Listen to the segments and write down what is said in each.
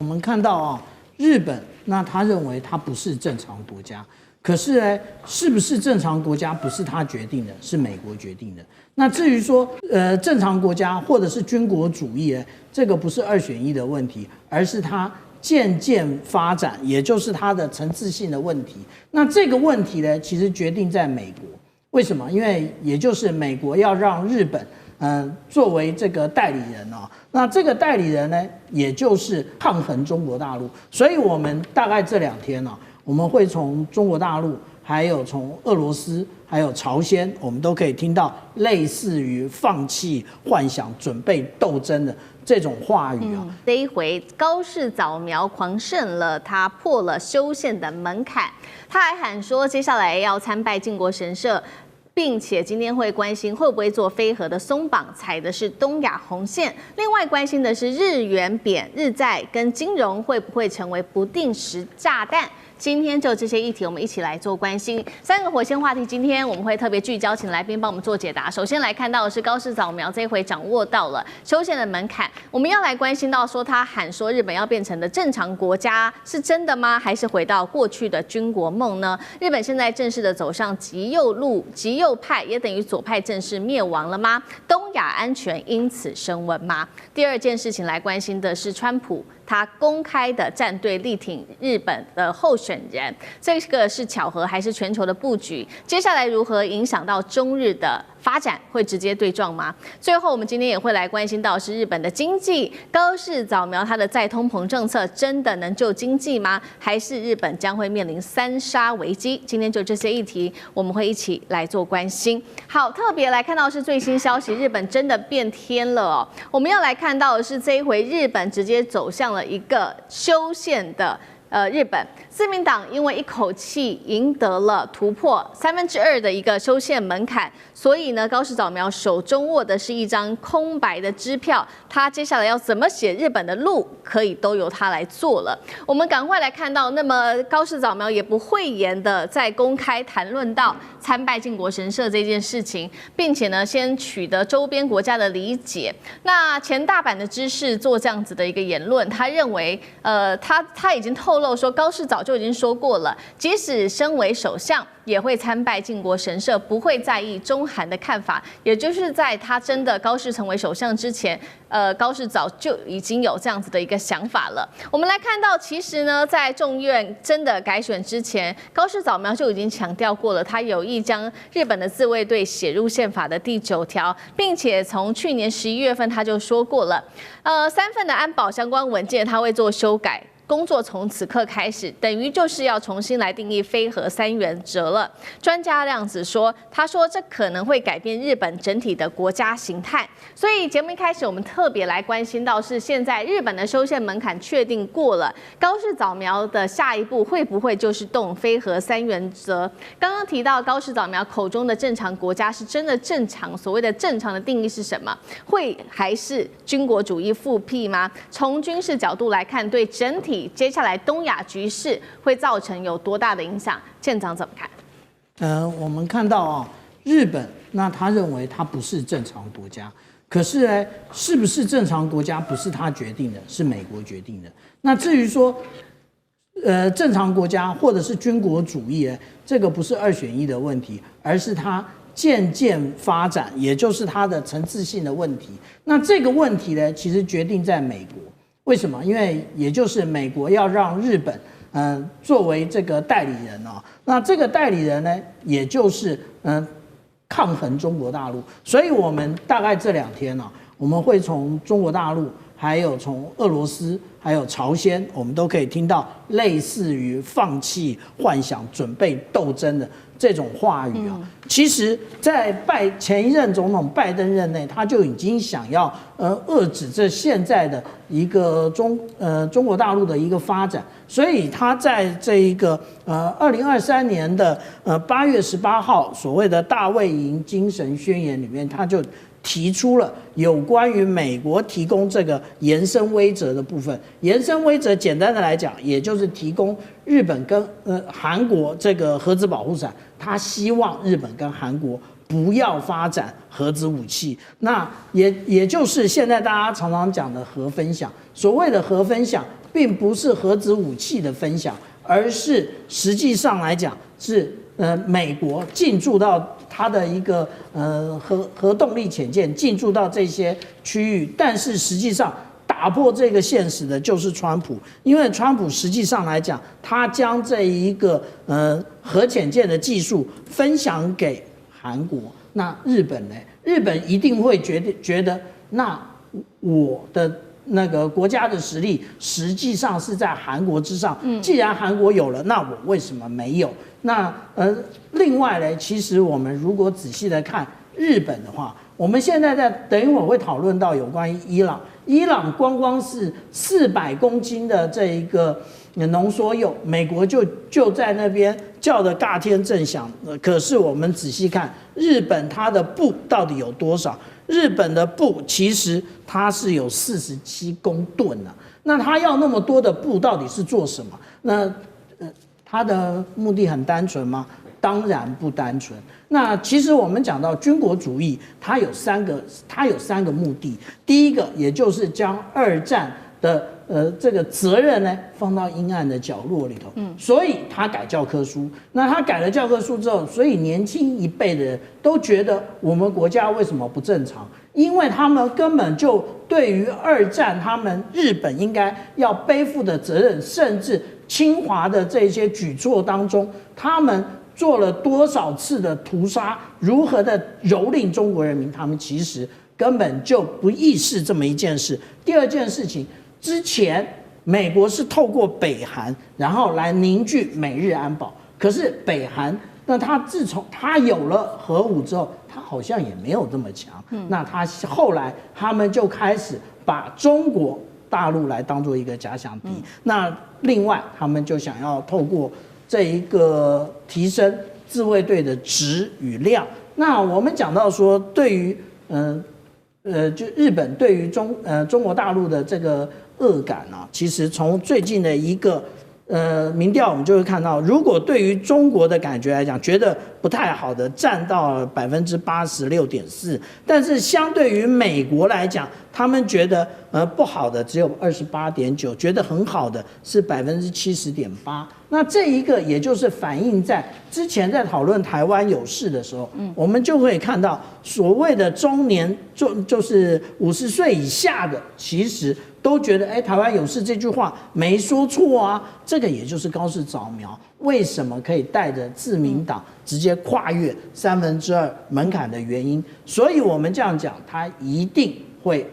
我们看到啊，日本那他认为他不是正常国家，可是呢，是不是正常国家不是他决定的，是美国决定的。那至于说正常国家或者是军国主义呢，这个不是二选一的问题，而是它渐渐发展，也就是它的层次性的问题。那这个问题呢，其实决定在美国。为什么？因为也就是美国要让日本作为这个代理人哦，那这个代理人呢，也就是抗衡中国大陆。所以我们大概这2天呢，我们会从中国大陆，还有从俄罗斯，还有朝鲜，我们都可以听到类似于放弃幻想、准备斗争的这种话语啊。这一回高市早苗狂胜了，他破了修宪的门槛，他还喊说接下来要参拜靖国神社。并且今天会关心会不会做非核的松绑，踩的是东亚红线。另外关心的是日元贬、日债跟金融会不会成为不定时炸弹。今天就这些议题，我们一起来做关心。3个火线话题，今天我们会特别聚焦，请来宾帮我们做解答。首先来看到的是高市早苗这一回掌握到了修宪的门槛，我们要来关心到说他喊说日本要变成的正常国家是真的吗？还是回到过去的军国梦呢？日本现在正式的走上极右路、极右派，也等于左派正式灭亡了吗？东亚安全因此升温吗？第二件事情来关心的是川普。他公开的站队力挺日本的候选人，这个是巧合还是全球的布局？接下来如何影响到中日的发展，会直接对撞吗？最后，我们今天也会来关心到是日本的经济，高市早苗他的再通膨政策真的能救经济吗？还是日本将会面临3杀危机？今天就这些议题，我们会一起来做关心。好，特别来看到是最新消息，日本真的变天了哦。我们要来看到的是这一回日本直接走向了一个修宪的日本自民党因为一口气赢得了突破2/3的一个修宪门槛，所以呢，高市早苗手中握的是一张空白的支票，他接下来要怎么写日本的路，可以都由他来做了。我们赶快来看到，那么高市早苗也不讳言的在公开谈论到参拜靖国神社这件事情，并且呢，先取得周边国家的理解。那前大阪的知事做这样子的一个言论，他认为，他已经透露说，高市早就已经说过了，即使身为首相，也会参拜靖国神社，不会在意中韩的看法。也就是在他真的高市成为首相之前，高市早就已经有这样子的一个想法了。我们来看到，其实呢，在众院真的改选之前，高市早苗就已经强调过了，他有意将日本的自卫队写入宪法的第9条，并且从去年11月份他就说过了，3份的安保相关文件他会做修改。工作从此刻开始，等于就是要重新来定义非核3原则了。专家亮子说，他说这可能会改变日本整体的国家形态。所以节目一开始，我们特别来关心到是现在日本的修宪门槛确定过了，高市早苗的下一步会不会就是动非核3原则？刚刚提到高市早苗口中的正常国家是真的正常，所谓的正常的定义是什么？会还是军国主义复辟吗？从军事角度来看，对整体接下来东亚局势会造成有多大的影响？舰长怎么看？我们看到啊，日本那他认为他不是正常国家，可是呢，是不是正常国家不是他决定的，是美国决定的。那至于说正常国家或者是军国主义，这个不是2选1的问题，而是它渐渐发展，也就是它的层次性的问题。那这个问题呢，其实决定在美国。为什么？因为也就是美国要让日本作为这个代理人哦，那这个代理人呢，也就是抗衡中国大陆。所以我们大概这2天呢，我们会从中国大陆，还有从俄罗斯，还有朝鲜，我们都可以听到类似于放弃幻想、准备斗争的这种话语啊。其实，在前一任总统拜登任内，他就已经想要遏制这现在的一个中国大陆的一个发展，所以他在这一个2023年的8月18号所谓的大卫营精神宣言里面，他就提出了有关于美国提供这个延伸威慑的部分。延伸威慑简单的来讲，也就是提供日本跟韩国这个核子保护伞，他希望日本跟韩国不要发展核子武器。那也就是现在大家常常讲的核分享。所谓的核分享，并不是核子武器的分享，而是实际上来讲是美国进驻到它的一个核动力潜舰进驻到这些区域，但是实际上打破这个现实的就是川普，因为川普实际上来讲，他将这一个核潜舰的技术分享给韩国，那日本呢？日本一定会觉得那我的那个国家的实力实际上是在韩国之上。既然韩国有了，那我为什么没有？那另外呢，其实我们如果仔细的看日本的话，我们现在等一会儿会讨论到有关于伊朗，伊朗光是400公斤的这一个浓缩铀，美国就在那边叫得大天正响。可是我们仔细看日本它的布到底有多少？日本的布其实它是有47公吨啊，那它要那么多的布到底是做什么？那它的目的很单纯吗？当然不单纯。那其实我们讲到军国主义，它有三个目的。第一个，也就是将二战的这个责任呢放到阴暗的角落里头。所以他改教科书。那他改了教科书之后，所以年轻一辈的人都觉得我们国家为什么不正常？因为他们根本就对于二战，他们日本应该要背负的责任，甚至侵华的这些举措当中，他们做了多少次的屠杀，如何的蹂躏中国人民，他们其实根本就不意识这么一件事。第二件事情，之前美国是透过北韩，然后来凝聚美日安保，可是北韩，那他自从他有了核武之后，他好像也没有这么强。那他后来他们就开始把中国大陆来当做一个假想敌。那另外他们就想要透过这一个提升自卫队的质与量。那我们讲到说，对于就日本对于中国大陆的这个恶感啊，其实从最近的一个民调，我们就会看到，如果对于中国的感觉来讲，觉得不太好的占到86.4%，但是相对于美国来讲，他们觉得不好的只有28.9%，觉得很好的是70.8%。那这一个也就是反映在之前在讨论台湾有事的时候，我们就会看到所谓的中年就是50岁以下的，其实都觉得台湾有事这句话没说错啊。这个也就是高市早苗为什么可以带着自民党直接跨越2/3门槛的原因。所以我们这样讲，他一定会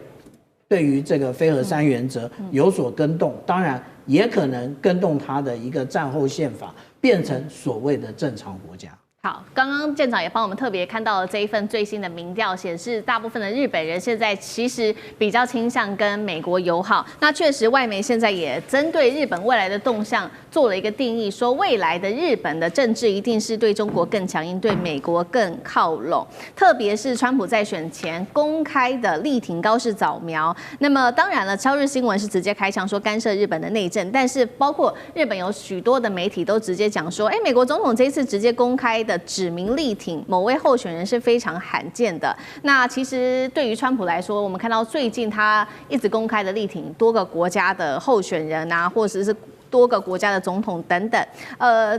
对于这个非核三原则有所更动，当然也可能更动他的一个战后宪法，变成所谓的正常国家。好，刚刚舰长也帮我们特别看到了这一份最新的民调，显示大部分的日本人现在其实比较倾向跟美国友好。那确实，外媒现在也针对日本未来的动向做了一个定义，说未来的日本的政治一定是对中国更强硬，对美国更靠拢。特别是川普在选前公开的力挺高市早苗。那么当然了，朝日新闻是直接开枪说干涉日本的内政，但是包括日本有许多的媒体都直接讲说，美国总统这一次直接公开的指名力挺某位候选人是非常罕见的。那其实对于川普来说，我们看到最近他一直公开的力挺多个国家的候选人啊，或者是多个国家的总统等等，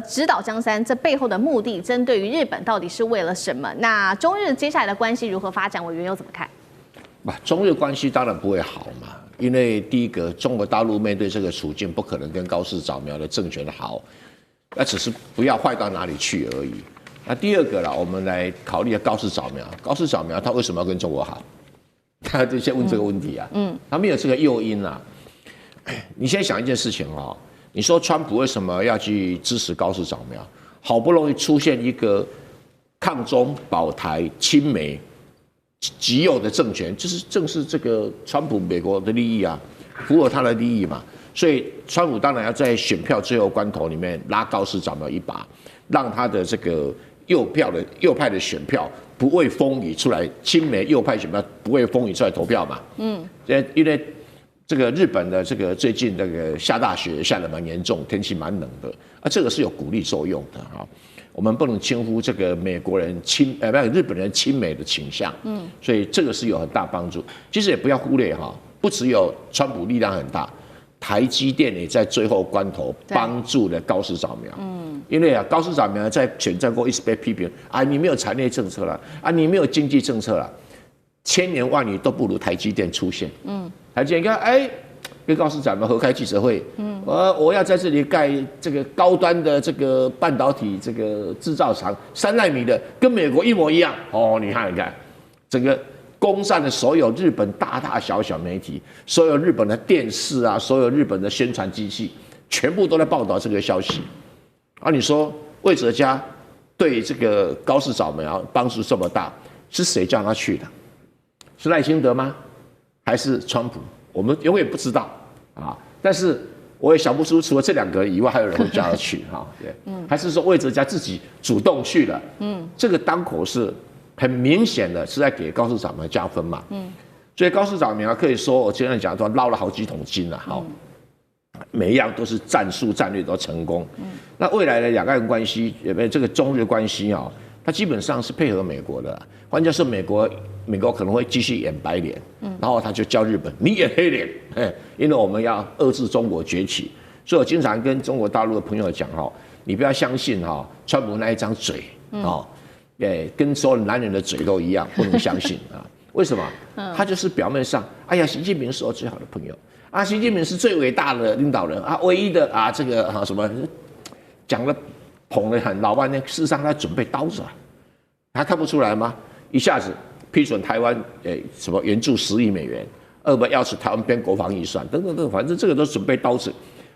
指导江山，这背后的目的，针对于日本到底是为了什么？那中日接下来的关系如何发展？委员又怎么看？中日关系当然不会好嘛，因为第一个，中国大陆面对这个处境，不可能跟高市早苗的政权好，那只是不要坏到哪里去而已。那第二个啦，我们来考虑高市早苗。高市早苗他为什么要跟中国好？他就先问这个问题啊。他没有这个诱因啊。你先想一件事情哦，你说川普为什么要去支持高市早苗？好不容易出现一个抗中保台亲美极右的政权，正是这个川普美国的利益啊，符合他的利益嘛。所以川普当然要在选票最后关头里面拉高市早苗一把，让他的这个右派的选票不畏风雨出来，亲美右派选票不畏风雨出来投票嘛。因为这个日本的这个最近这个下大雪下得蛮严重，天气蛮冷的啊，这个是有鼓励作用的哈。我们不能轻忽这个美国人日本人亲美的倾向，所以这个是有很大帮助。其实也不要忽略哈，不只有川普力量很大，台积电也在最后关头帮助了高市扫描。因为高市扫描在选战过一直被批评啊，你没有产业政策了啊，你没有经济政策了，千言万语都不如台积电出现。台积电你看，跟高市扫描合开记者会，我要在这里盖这个高端的这个半导体这个制造厂，3奈米的，跟美国一模一样。你看，整个攻占了所有日本大大小小媒体，所有日本的电视啊，所有日本的宣传机器，全部都在报道这个消息。你说魏哲家对这个高市扫描帮助这么大，是谁叫他去的？是赖清德吗？还是川普？我们永远不知道啊。但是我也想不出，除了这2个人以外，还有人会叫他去对，还是说魏哲家自己主动去了？这个当口是很明显的是在给高市扫描加分嘛。所以高市扫描可以说，我今天讲说捞了好几桶金了。每一样都是战术战略都成功。那未来的两岸关系，这个中日关系它基本上是配合美国的。换句话说，美国可能会继续演白脸，然后他就叫日本你演黑脸，因为我们要遏制中国崛起。所以我经常跟中国大陆的朋友讲你不要相信川普那一张嘴跟所有男人的嘴都一样，不能相信为什么？他就是表面上，习近平是我最好的朋友。习近平是最伟大的领导人唯一的这个什么讲了捧了很老半天，事实上他准备刀子他看不出来吗？一下子批准台湾什么援助10亿美元，2要求台湾编国防预算等等等，反正这个都准备刀子。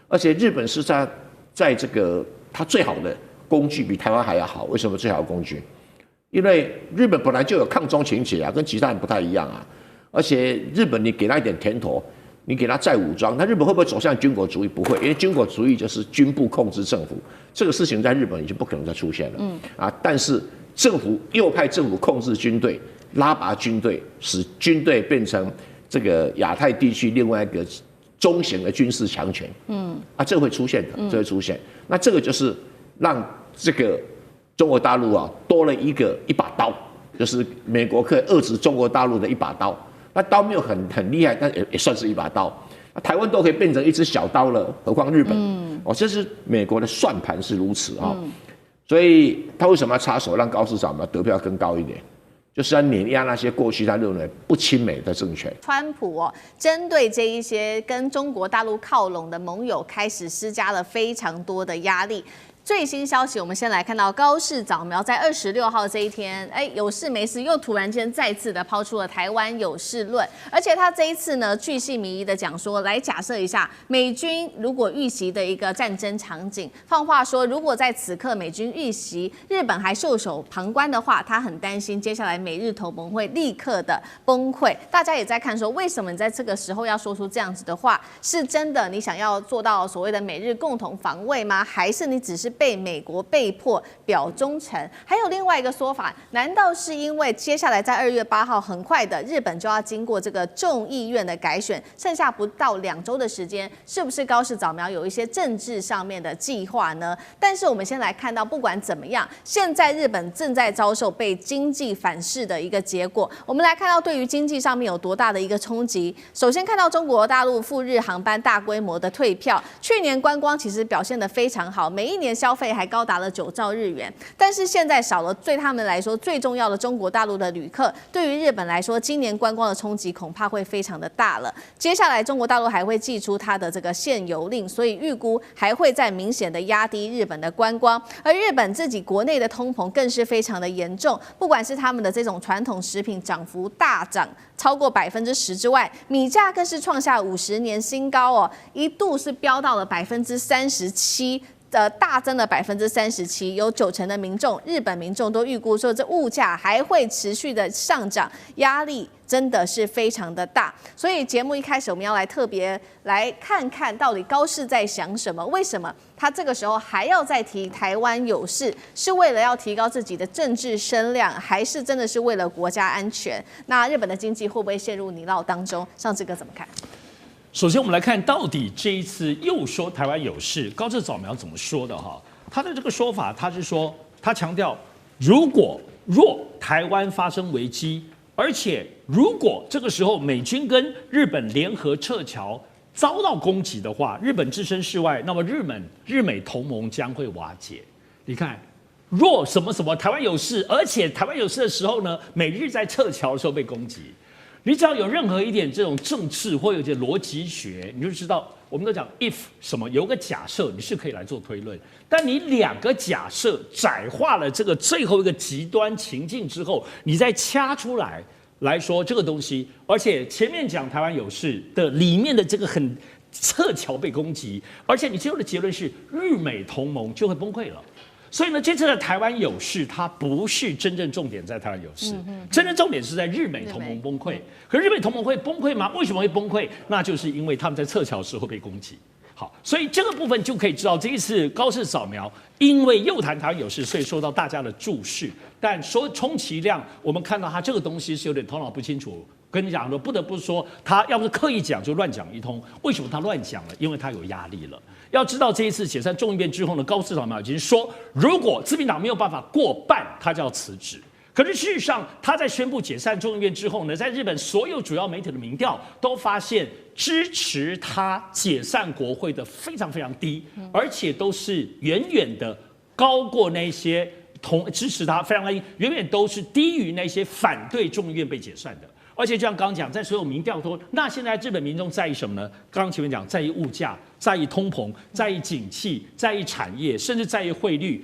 而且日本是在这个他最好的工具比台湾还要好，为什么最好的工具？因为日本本来就有抗中情节跟其他人不太一样而且日本你给他一点甜头。你给他再武装，那日本会不会走向军国主义？不会，因为军国主义就是军部控制政府，这个事情在日本已经不可能再出现了。但是右派政府控制军队，拉拔军队，使军队变成这个亚太地区另外一个中型的军事强权。这会出现的，这会出现。那这个就是让这个中国大陆多了一把刀，就是美国可以遏制中国大陆的一把刀。那刀没有很厉害，但也算是一把刀。台湾都可以变成一只小刀了，何况日本？这是美国的算盘是如此所以他为什么要插手让高市扫描得票更高一点？就是要碾压那些过去他认为不亲美的政权。川普针对这一些跟中国大陆靠拢的盟友，开始施加了非常多的压力。最新消息，我们先来看到高市早苗在26号这一天，有事没事又突然间再次的抛出了台湾有事论，而且他这一次呢，巨细靡遗的讲说，来假设一下美军如果遇袭的一个战争场景，放话说，如果在此刻美军遇袭，日本还袖手旁观的话，他很担心接下来美日同盟会立刻的崩溃。大家也在看说，为什么你在这个时候要说出这样子的话？是真的你想要做到所谓的美日共同防卫吗？还是你只是被美国被迫表忠诚？还有另外一个说法，难道是因为接下来在2月8号很快的日本就要经过这个众议院的改选，剩下不到2周的时间，是不是高市早苗有一些政治上面的计划呢？但是我们先来看到，不管怎么样，现在日本正在遭受被经济反噬的一个结果。我们来看到对于经济上面有多大的一个冲击。首先看到中国大陆赴日航班大规模的退票，去年观光其实表现得非常好，每一年消费还高达了9兆日元，但是现在少了对他们来说最重要的中国大陆的旅客，对于日本来说，今年观光的冲击恐怕会非常的大了。接下来中国大陆还会祭出它的这个限游令，所以预估还会再明显的压低日本的观光，而日本自己国内的通膨更是非常的严重，不管是他们的这种传统食品涨幅大涨超过10%之外，米价更是创下50年新高一度是飙到了37%。大增了37%，有90%的民众，日本民众都预估说，这物价还会持续的上涨，压力真的是非常的大。所以节目一开始，我们要来特别来看看到底高市在想什么？为什么他这个时候还要再提台湾有事？是为了要提高自己的政治声量，还是真的是为了国家安全？那日本的经济会不会陷入泥淖当中？上志哥怎么看？首先，我们来看到底这一次又说台湾有事，高市早苗怎么说的哈？他的这个说法，他是说，他强调，若台湾发生危机，而且如果这个时候美军跟日本联合撤侨，遭到攻击的话，日本置身事外，那么日美同盟将会瓦解。你看，若什么什么台湾有事，而且台湾有事的时候呢，美日在撤侨的时候被攻击。你只要有任何一点这种政治或有点逻辑学，你就知道，我们都讲 if 什么有个假设，你是可以来做推论。但你两个假设窄化了这个最后一个极端情境之后，你再掐出来说这个东西，而且前面讲台湾有事的里面的这个很撤侨被攻击，而且你最后的结论是日美同盟就会崩溃了。所以呢，这次的台湾有事，它不是真正重点在台湾有事，真正重点是在日美同盟崩溃。可日美同盟会崩溃吗？为什么会崩溃？那就是因为他们在撤侨时候被攻击。好，所以这个部分就可以知道，这一次高市扫描，因为又谈台湾有事，所以受到大家的注视。但说充其量，我们看到他这个东西是有点头脑不清楚。跟你讲说，不得不说，他要不是刻意讲，就乱讲一通。为什么他乱讲了？因为他有压力了。要知道这一次解散众议院之后呢，高市扫描已经说，如果自民党没有办法过半，他就要辞职。可是事实上，他在宣布解散众议院之后呢，在日本所有主要媒体的民调都发现，支持他解散国会的非常非常低，而且都是远远的高过那些支持他非常低，远远都是低于那些反对众议院被解散的。而且就像刚刚讲，在所有民调说，那现在日本民众在意什么呢？刚刚前面讲，在意物价，在意通膨，在意景气，在意产业，甚至在意汇率。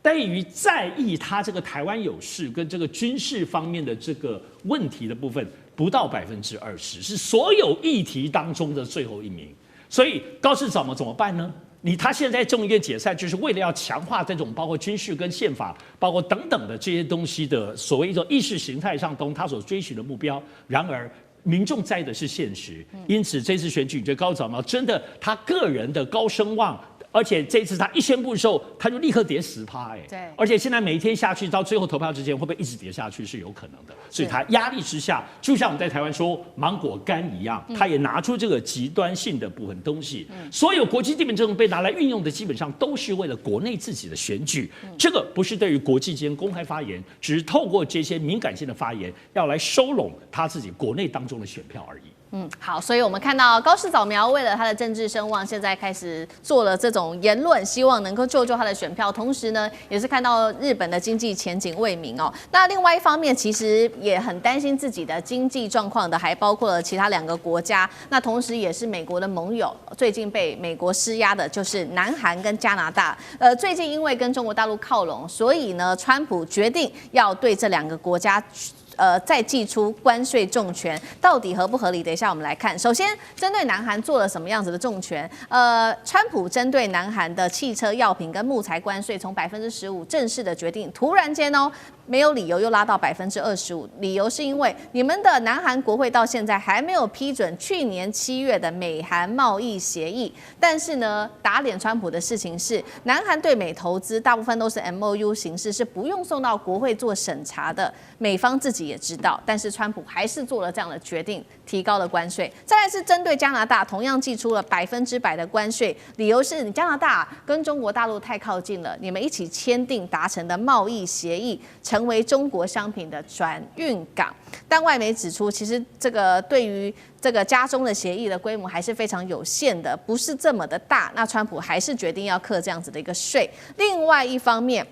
对于在意他这个台湾有事跟这个军事方面的这个问题的部分，不到20%，是所有议题当中的最后一名。所以高市怎么办呢？他现在众议院解散，就是为了要强化这种包括军事跟宪法，包括等等的这些东西的所谓一种意识形态上他所追寻的目标。然而，民众在意的是现实，因此这次选举，你觉得高市真的他个人的高声望？而且这次他一宣布的时候，他就立刻跌10%，对。而且现在每一天下去，到最后投票之前，会不会一直跌下去是有可能的。所以他压力之下，就像我们在台湾说芒果干一样，他也拿出这个极端性的部分东西。所有国际地缘政治被拿来运用的，基本上都是为了国内自己的选举。这个不是对于国际间公开发言，只是透过这些敏感性的发言，要来收拢他自己国内当中的选票而已。好，所以我们看到高市扫描为了他的政治声望，现在开始做了这种言论，希望能够救他的选票。同时呢，也是看到日本的经济前景未明哦。那另外一方面，其实也很担心自己的经济状况的，还包括了其他2个国家。那同时也是美国的盟友，最近被美国施压的就是南韩跟加拿大。最近因为跟中国大陆靠拢，所以呢，川普决定要对这2个国家。再祭出关税重拳，到底合不合理？等一下我们来看。首先，针对南韩做了什么样子的重拳？川普针对南韩的汽车、药品跟木材关税从15%正式的决定，突然间没有理由又拉到25%，理由是因为你们的南韩国会到现在还没有批准去年7月的美韩贸易协议。但是呢，打脸川普的事情是，南韩对美投资大部分都是 MOU 形式，是不用送到国会做审查的。美方自己也知道，但是川普还是做了这样的决定，提高了关税。再来是针对加拿大，同样祭出了100%的关税，理由是你加拿大跟中国大陆太靠近了，你们一起签订达成的贸易协议，成为中国商品的转运港。但外媒指出，其实这个对于这个加中的协议的规模还是非常有限的，不是这么的大。那川普还是决定要课这样子的一个税。另外一方面，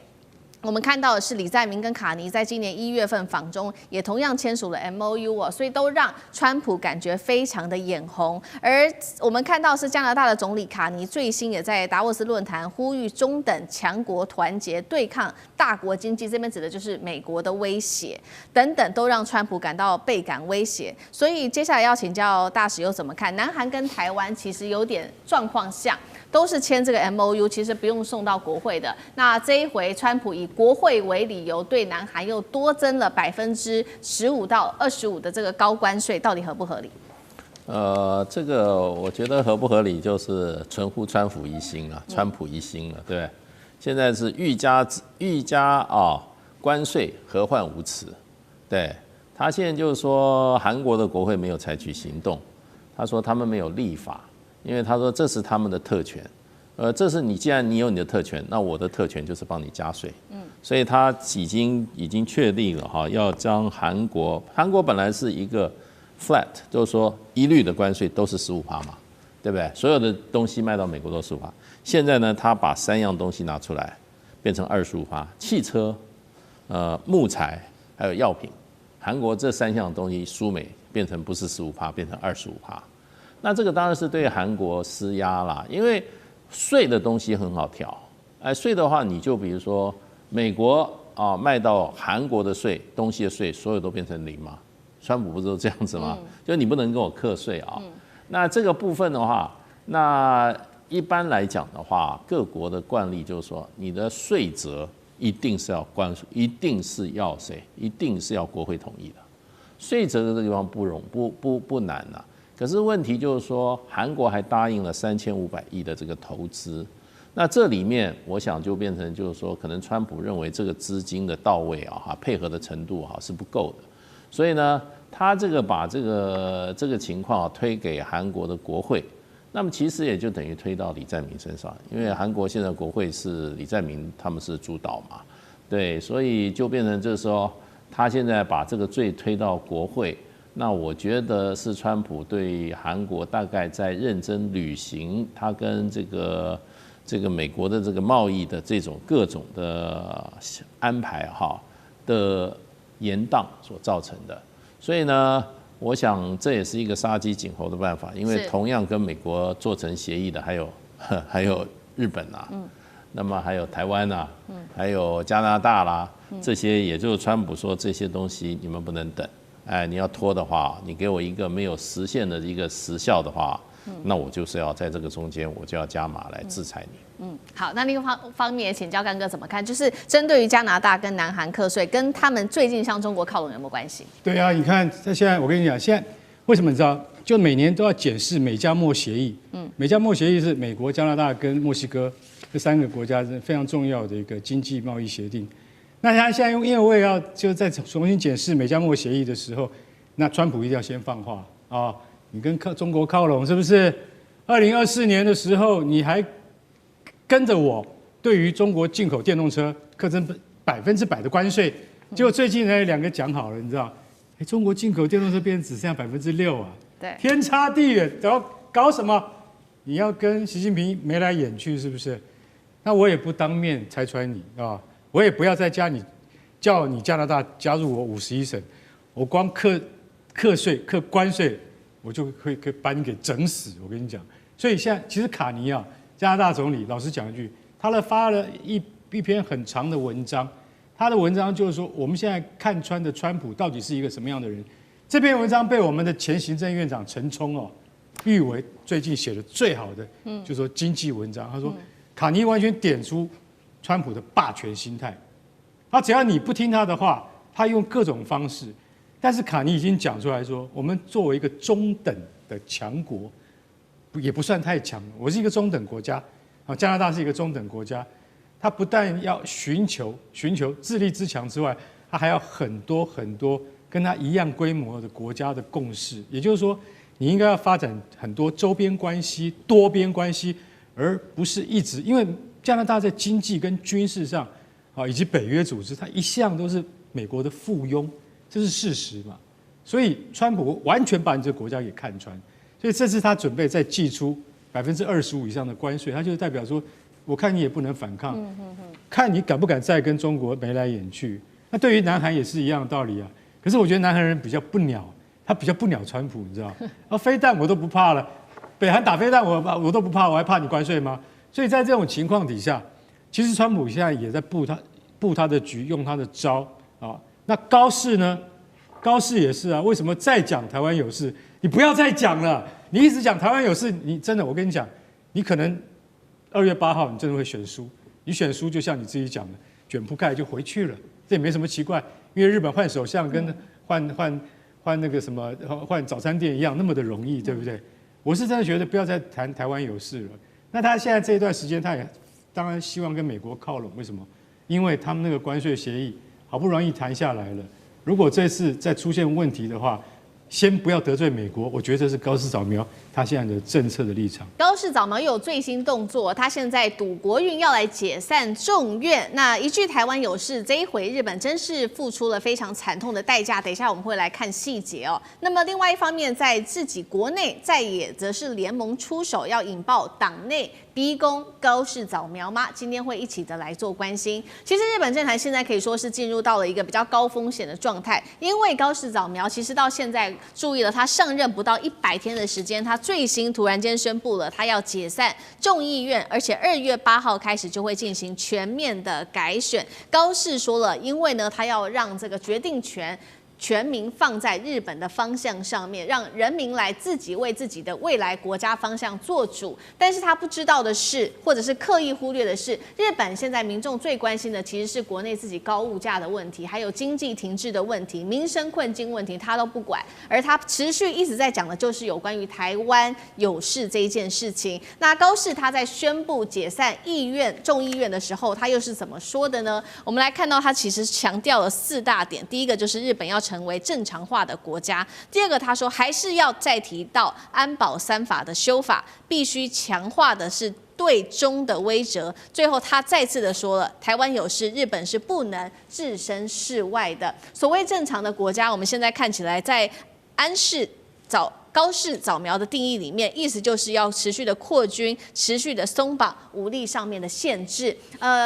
我们看到的是李在明跟卡尼在今年1月份访中也同样签署了 MOU 所以都让川普感觉非常的眼红。而我们看到是加拿大的总理卡尼最新也在达沃斯论坛呼吁中等强国团结对抗大国经济，这边指的就是美国的威胁等等，都让川普感到倍感威胁。所以接下来要请教大使又怎么看？南韩跟台湾其实有点状况像。都是签这个 MOU， 其实不用送到国会的。那这一回，川普以国会为理由，对南韩又多增了15%到25%的这个高关税，到底合不合理？这个我觉得合不合理，就是存乎川普一心啊，川普一心了，对不对？现在是欲加关税，何患无辞？对，他现在就是说，韩国的国会没有采取行动，他说他们没有立法。因为他说这是他们的特权，这是既然你有你的特权，那我的特权就是帮你加税，所以他已经确立了哈，要将韩国本来是一个 flat， 就是说一律的关税都是15%嘛，对不对？所有的东西卖到美国都15%。现在呢，他把3样东西拿出来，变成25%，汽车、木材还有药品，韩国这3项东西输美变成不是15%，变成25%。那这个当然是对韩国施压啦，因为税的东西很好调，税的话你就比如说美国卖到韩国的税，东西的税所有都变成0嘛，川普不是都这样子吗？就你不能跟我课税啊。那这个部分的话，那一般来讲的话，各国的惯例就是说，你的税则一定是要关税，一定是要谁？一定是要国会同意的。税则的这个地方不难啊。可是问题就是说，韩国还答应了3500亿的这个投资，那这里面我想就变成就是说，可能川普认为这个资金的到位配合的程度是不够的，所以呢，他这个把这个情况推给韩国的国会，那么其实也就等于推到李在明身上，因为韩国现在国会是李在明他们是主导嘛，对，所以就变成就是说，他现在把这个罪推到国会。那我觉得是川普对韩国大概在认真履行他跟这个美国的这个贸易的这种各种的安排的延宕所造成的，所以呢，我想这也是一个杀鸡儆猴的办法，因为同样跟美国做成协议的还有日本啊，那么还有台湾啊，还有加拿大啦，这些也就是川普说这些东西你们不能等。你要拖的话，你给我一个没有实现的一个时效的话，那我就是要在这个中间，我就要加码来制裁你。好，那另一方面，请教干哥怎么看？就是针对于加拿大跟南韩课税，跟他们最近向中国靠拢有没有关系？对啊，你看，现在我跟你讲，现在为什么你知道？就每年都要检视美加墨协议。美加墨协议是美国、加拿大跟墨西哥这3个国家是非常重要的一个经济贸易协定。那他现在因为要就在重新检视美加墨协议的时候，那川普一定要先放话你跟中国靠拢是不是？2024年的时候，你还跟着我对于中国进口电动车课征100%的关税，结果最近呢2个讲好了，你知道？中国进口电动车变成只剩下6%啊，对，天差地远，然后搞什么？你要跟习近平眉来眼去是不是？那我也不当面拆穿你我也不要再叫你加拿大加入我51省，我光课税、课关税，我就可以把你给整死。我跟你讲，所以现在其实卡尼加拿大总理，老实讲一句，他发了一篇很长的文章，他的文章就是说，我们现在看穿的川普到底是一个什么样的人。这篇文章被我们的前行政院长陈冲誉为最近写的最好的，就是说经济文章。他说，卡尼完全点出川普的霸权心态，只要你不听他的话，他用各种方式。但是卡尼已经讲出来说，我们作为一个中等的强国，也不算太强。我是一个中等国家，加拿大是一个中等国家，他不但要寻求自立自强之外，他还要很多跟他一样规模的国家的共识。也就是说，你应该要发展很多周边关系、多边关系，而不是一直因为。加拿大在经济跟军事上，以及北约组织，它一向都是美国的附庸，这是事实嘛。所以川普完全把你这个国家给看穿，所以这次他准备再祭出25%以上的关税，他就代表说，我看你也不能反抗，看你敢不敢再跟中国眉来眼去。那对于南韩也是一样的道理啊。可是我觉得南韩人比较不鸟，他比较不鸟川普，你知道？飞弹我都不怕了，北韩打飞弹我都不怕，我还怕你关税吗？所以在这种情况底下，其实川普现在也在布他的局，用他的招那高市呢？高市也是为什么再讲台湾有事？你不要再讲了，你一直讲台湾有事，你真的，我跟你讲，你可能2月8号你真的会选输，你选输就像你自己讲的，卷铺盖就回去了，这也没什么奇怪，因为日本换首相跟换那个什么换早餐店一样那么的容易，对不对？我是真的觉得不要再谈台湾有事了。那他现在这一段时间，他也当然希望跟美国靠拢，为什么？因为他们那个关税协议好不容易谈下来了，如果这次再出现问题的话，先不要得罪美国，我觉得这是高市早苗他现在的政策的立场。高市早苗又有最新动作，他现在赌国运要来解散众院。那一句台湾有事，这一回日本真是付出了非常惨痛的代价。等一下我们会来看细节哦。那么另外一方面，在自己国内在野则是联盟出手，要引爆党内逼宫高市早苗吗？今天会一起的来做关心。其实日本政坛现在可以说是进入到了一个比较高风险的状态，因为高市早苗其实到现在注意了，他上任不到100天的时间，他最新突然间宣布了，他要解散众议院，而且2月8号开始就会进行全面的改选。高市说了，因为呢，他要让这个决定权全民放在日本的方向上面，让人民来自己为自己的未来国家方向做主。但是他不知道的是，或者是刻意忽略的是，日本现在民众最关心的其实是国内自己高物价的问题，还有经济停滞的问题、民生困境问题，他都不管。而他持续一直在讲的就是有关于台湾有事这一件事情。那高市他在宣布解散众议院的时候，他又是怎么说的呢？我们来看到他其实强调了4大点，第一个就是日本要成为正常化的国家。第二个，他说还是要再提到安保3法的修法，必须强化的是对中的威慑。最后，他再次的说了，台湾有事，日本是不能置身事外的。所谓正常的国家，我们现在看起来在高市早苗的定义里面，意思就是要持续的扩军，持续的松绑武力上面的限制。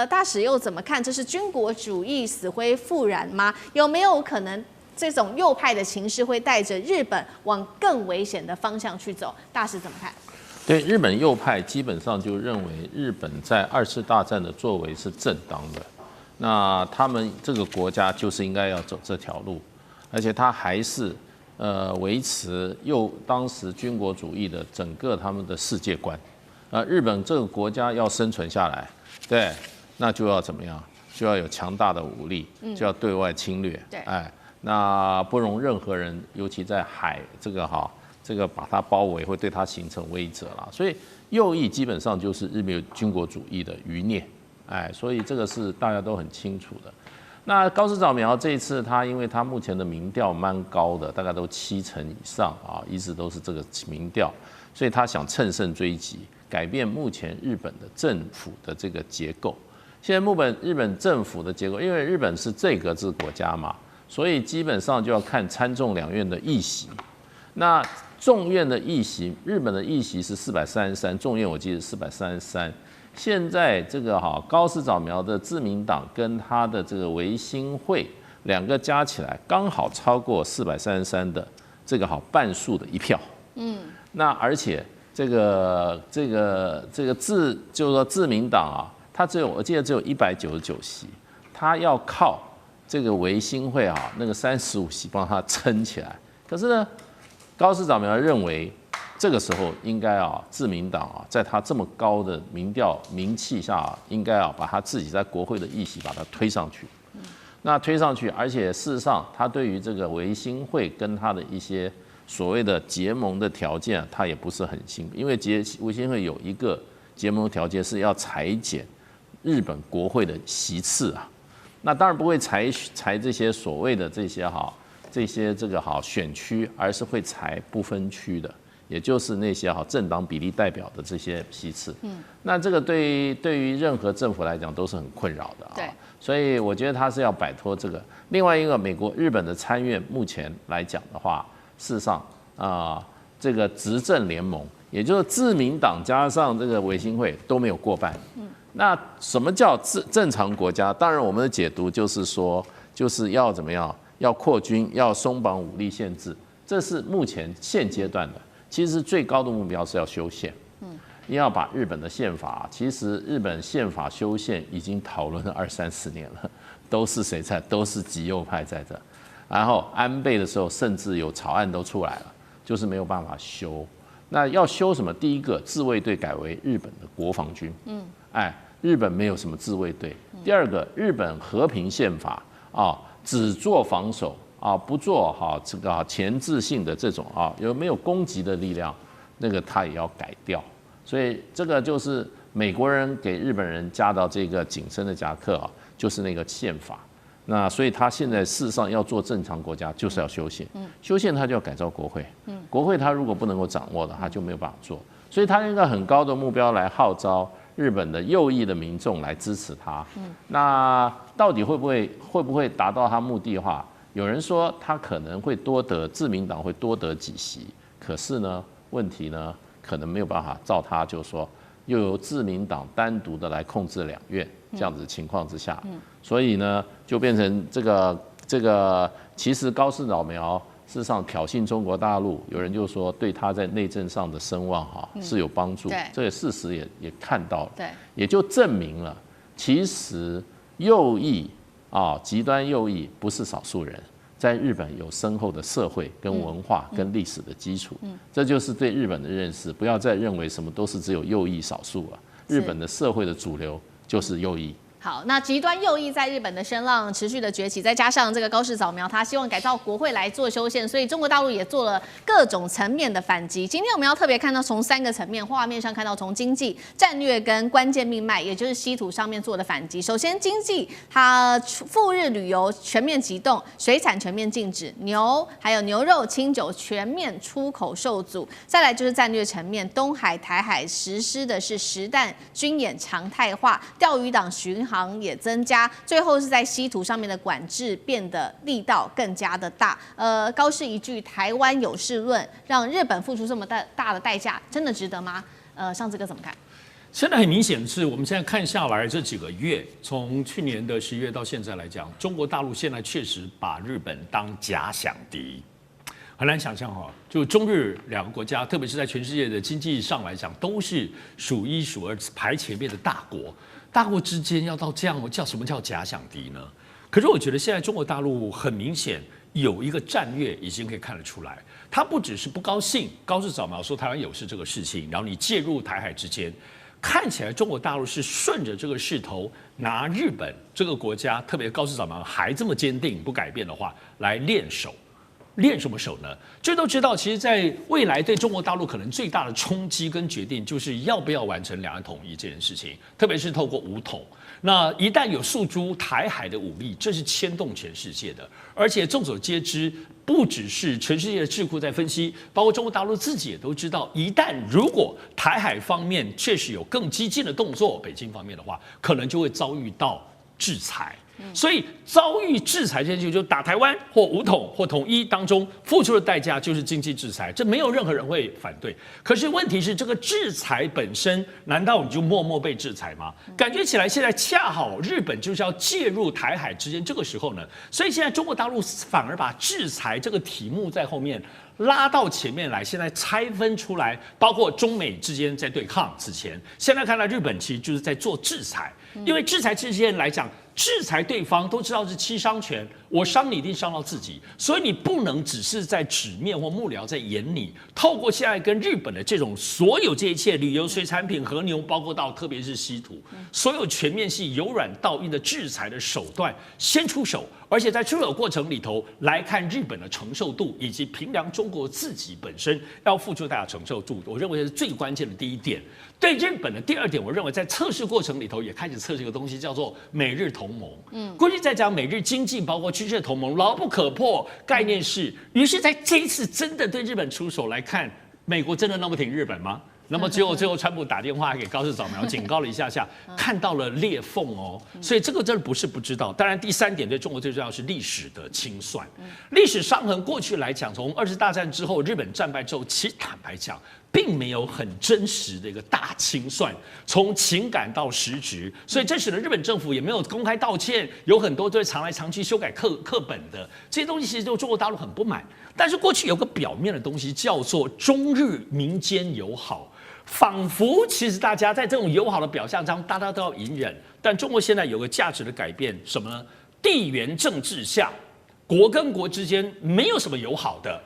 大使又怎么看？这是军国主义死灰复燃吗？有没有可能这种右派的情势会带着日本往更危险的方向去走？大使怎么看？对，日本右派基本上就认为日本在2次大战的作为是正当的，那他们这个国家就是应该要走这条路，而且他还是维持当时军国主义的整个他们的世界观。日本这个国家要生存下来，对，那就要怎么样？就要有强大的武力，就要对外侵略。那不容任何人，尤其在海这个把它包围，会对它形成威慑啦。所以右翼基本上就是日本军国主义的余孽，所以这个是大家都很清楚的。那高市早苗这一次，因为他目前的民调蛮高的，大概都70%以上啊，一直都是这个民调，所以他想乘胜追击，改变目前日本的政府的这个结构。现在日本政府的结构，因为日本是这个制国家嘛，所以基本上就要看参众两院的议席。那众院的议席，日本的议席是433，众院我记得433。现在这个高市早苗的自民党跟他的这个维新会2个加起来刚好超过433的这个半数的1票。那而且就是说自民党它我记得只有199席，它要靠这个维新会那个35席帮它撑起来。可是呢，高市早苗认为这个时候应该自民党在他这么高的民调名气下，应该把他自己在国会的议席把它推上去。那推上去，而且事实上，他对于这个维新会跟他的一些所谓的结盟的条件，他也不是很清楚，因为维新会有一个结盟条件是要裁减日本国会的席次那当然不会裁这些所谓的这些选区，而是会裁不分区的。也就是那些政党比例代表的这些席次，那这个对于任何政府来讲都是很困扰的对，所以我觉得他是要摆脱这个。另外一个，日本的参院目前来讲的话，事实上这个执政联盟，也就是自民党加上这个维新会都没有过半。那什么叫正常国家？当然我们的解读就是说，就是要怎么样？要扩军，要松绑武力限制，这是目前现阶段的。其实最高的目标是要修宪，要把日本的宪法，其实日本宪法修宪已经讨论了20-30年了，都是谁在？都是极右派在这。然后安倍的时候，甚至有草案都出来了，就是没有办法修。那要修什么？第一个，自卫队改为日本的国防军，日本没有什么自卫队。第二个，日本和平宪法只做防守。不做这个前置性的这种有没有攻击的力量，那个他也要改掉。所以这个就是美国人给日本人加到这个紧身的夹克就是那个宪法。那所以他现在事实上要做正常国家，就是要修宪。修宪他就要改造国会。国会他如果不能够掌握的，他就没有办法做。所以他用一个很高的目标来号召日本的右翼的民众来支持他。那到底会不会达到他目的的话，有人说他可能会自民党会多得几席，可是呢，问题呢可能没有办法照他就是说又由自民党单独的来控制两院这样子的情况之下，所以呢就变成这个其实高市早苗事实上挑衅中国大陆，有人就说对他在内政上的声望是有帮助，这个事实也看到了，也就证明了其实右翼极端右翼不是少数人。在日本有深厚的社会跟文化跟历史的基础，这就是对日本的认识。不要再认为什么都是只有右翼少数啊，日本的社会的主流就是右翼。好，那极端右翼在日本的声浪持续的崛起，再加上这个高市早苗，他希望改造国会来做修宪，所以中国大陆也做了各种层面的反击。今天我们要特别看到从3个层面，画面上看到从经济、战略跟关键命脉，也就是稀土上面做的反击。首先经济，它赴日旅游全面启动，水产全面禁止，牛还有牛肉、清酒全面出口受阻。再来就是战略层面，东海、台海实施的是实弹军演常态化，钓鱼岛巡航也增加，最后是在稀土上面的管制变得力道更加的大。高市一句台湾有事论，让日本付出这么大的代价，真的值得吗？上次哥怎么看？现在很明显是我们现在看下来这几个月，从去年的11月到现在来讲，中国大陆现在确实把日本当假想敌。很难想象就中日两个国家，特别是在全世界的经济上来讲，都是数1数2排前面的大国。大国之间要到这样，什么叫假想敌呢？可是我觉得现在中国大陆很明显有一个战略，已经可以看得出来，他不只是不高兴高市早苗说台湾有事这个事情，然后你介入台海之间，看起来中国大陆是顺着这个势头，拿日本这个国家，特别高市早苗还这么坚定不改变的话，来练手。练什么手呢？这都知道，其实在未来对中国大陆可能最大的冲击跟决定，就是要不要完成两岸统一这件事情，特别是透过武统。那一旦有诉诸台海的武力，这是牵动全世界的，而且众所皆知，不只是全世界的智库在分析，包括中国大陆自己也都知道，一旦如果台海方面确实有更激进的动作，北京方面的话，可能就会遭遇到制裁。所以遭遇制裁这件事情，就打台湾或武统或统一当中付出的代价就是经济制裁，这没有任何人会反对。可是问题是，这个制裁本身，难道你就默默被制裁吗？感觉起来现在恰好日本就是要介入台海之间，这个时候呢，所以现在中国大陆反而把制裁这个题目在后面拉到前面来，现在拆分出来，包括中美之间在对抗之前，现在看到日本其实就是在做制裁，因为制裁之间来讲。制裁对方都知道是欺商权，我伤你一定伤到自己，所以你不能只是在纸面或幕僚在演你。透过现在跟日本的这种所有这一切旅游、水产品、和牛，包括到特别是稀土，所有全面性由软到硬的制裁的手段，先出手，而且在出手过程里头来看日本的承受度，以及评量中国自己本身要付出大家承受度，我认为是最关键的第一点。对日本的第二点，我认为在测试过程里头也开始测试一个东西，叫做美日同盟。过去在讲美日经济，包括趋势同盟，牢不可破。概念是，于是在这一次真的对日本出手来看，美国真的那么挺日本吗？那么最后川普打电话给高市早苗，警告了一下，看到了裂缝哦，所以这个真的不是不知道。当然，第三点对中国最重要是历史的清算，历史伤痕。过去来讲，从2次大战之后，日本战败之后，其实坦白讲，并没有很真实的一个大清算，从情感到实质，所以这使得日本政府也没有公开道歉，有很多就是常来常去修改课本的这些东西，其实就中国大陆很不满。但是过去有个表面的东西叫做中日民间友好。仿佛其实大家在这种友好的表象中，大家都要隐忍。但中国现在有个价值的改变，什么呢？地缘政治下，国跟国之间没有什么友好的，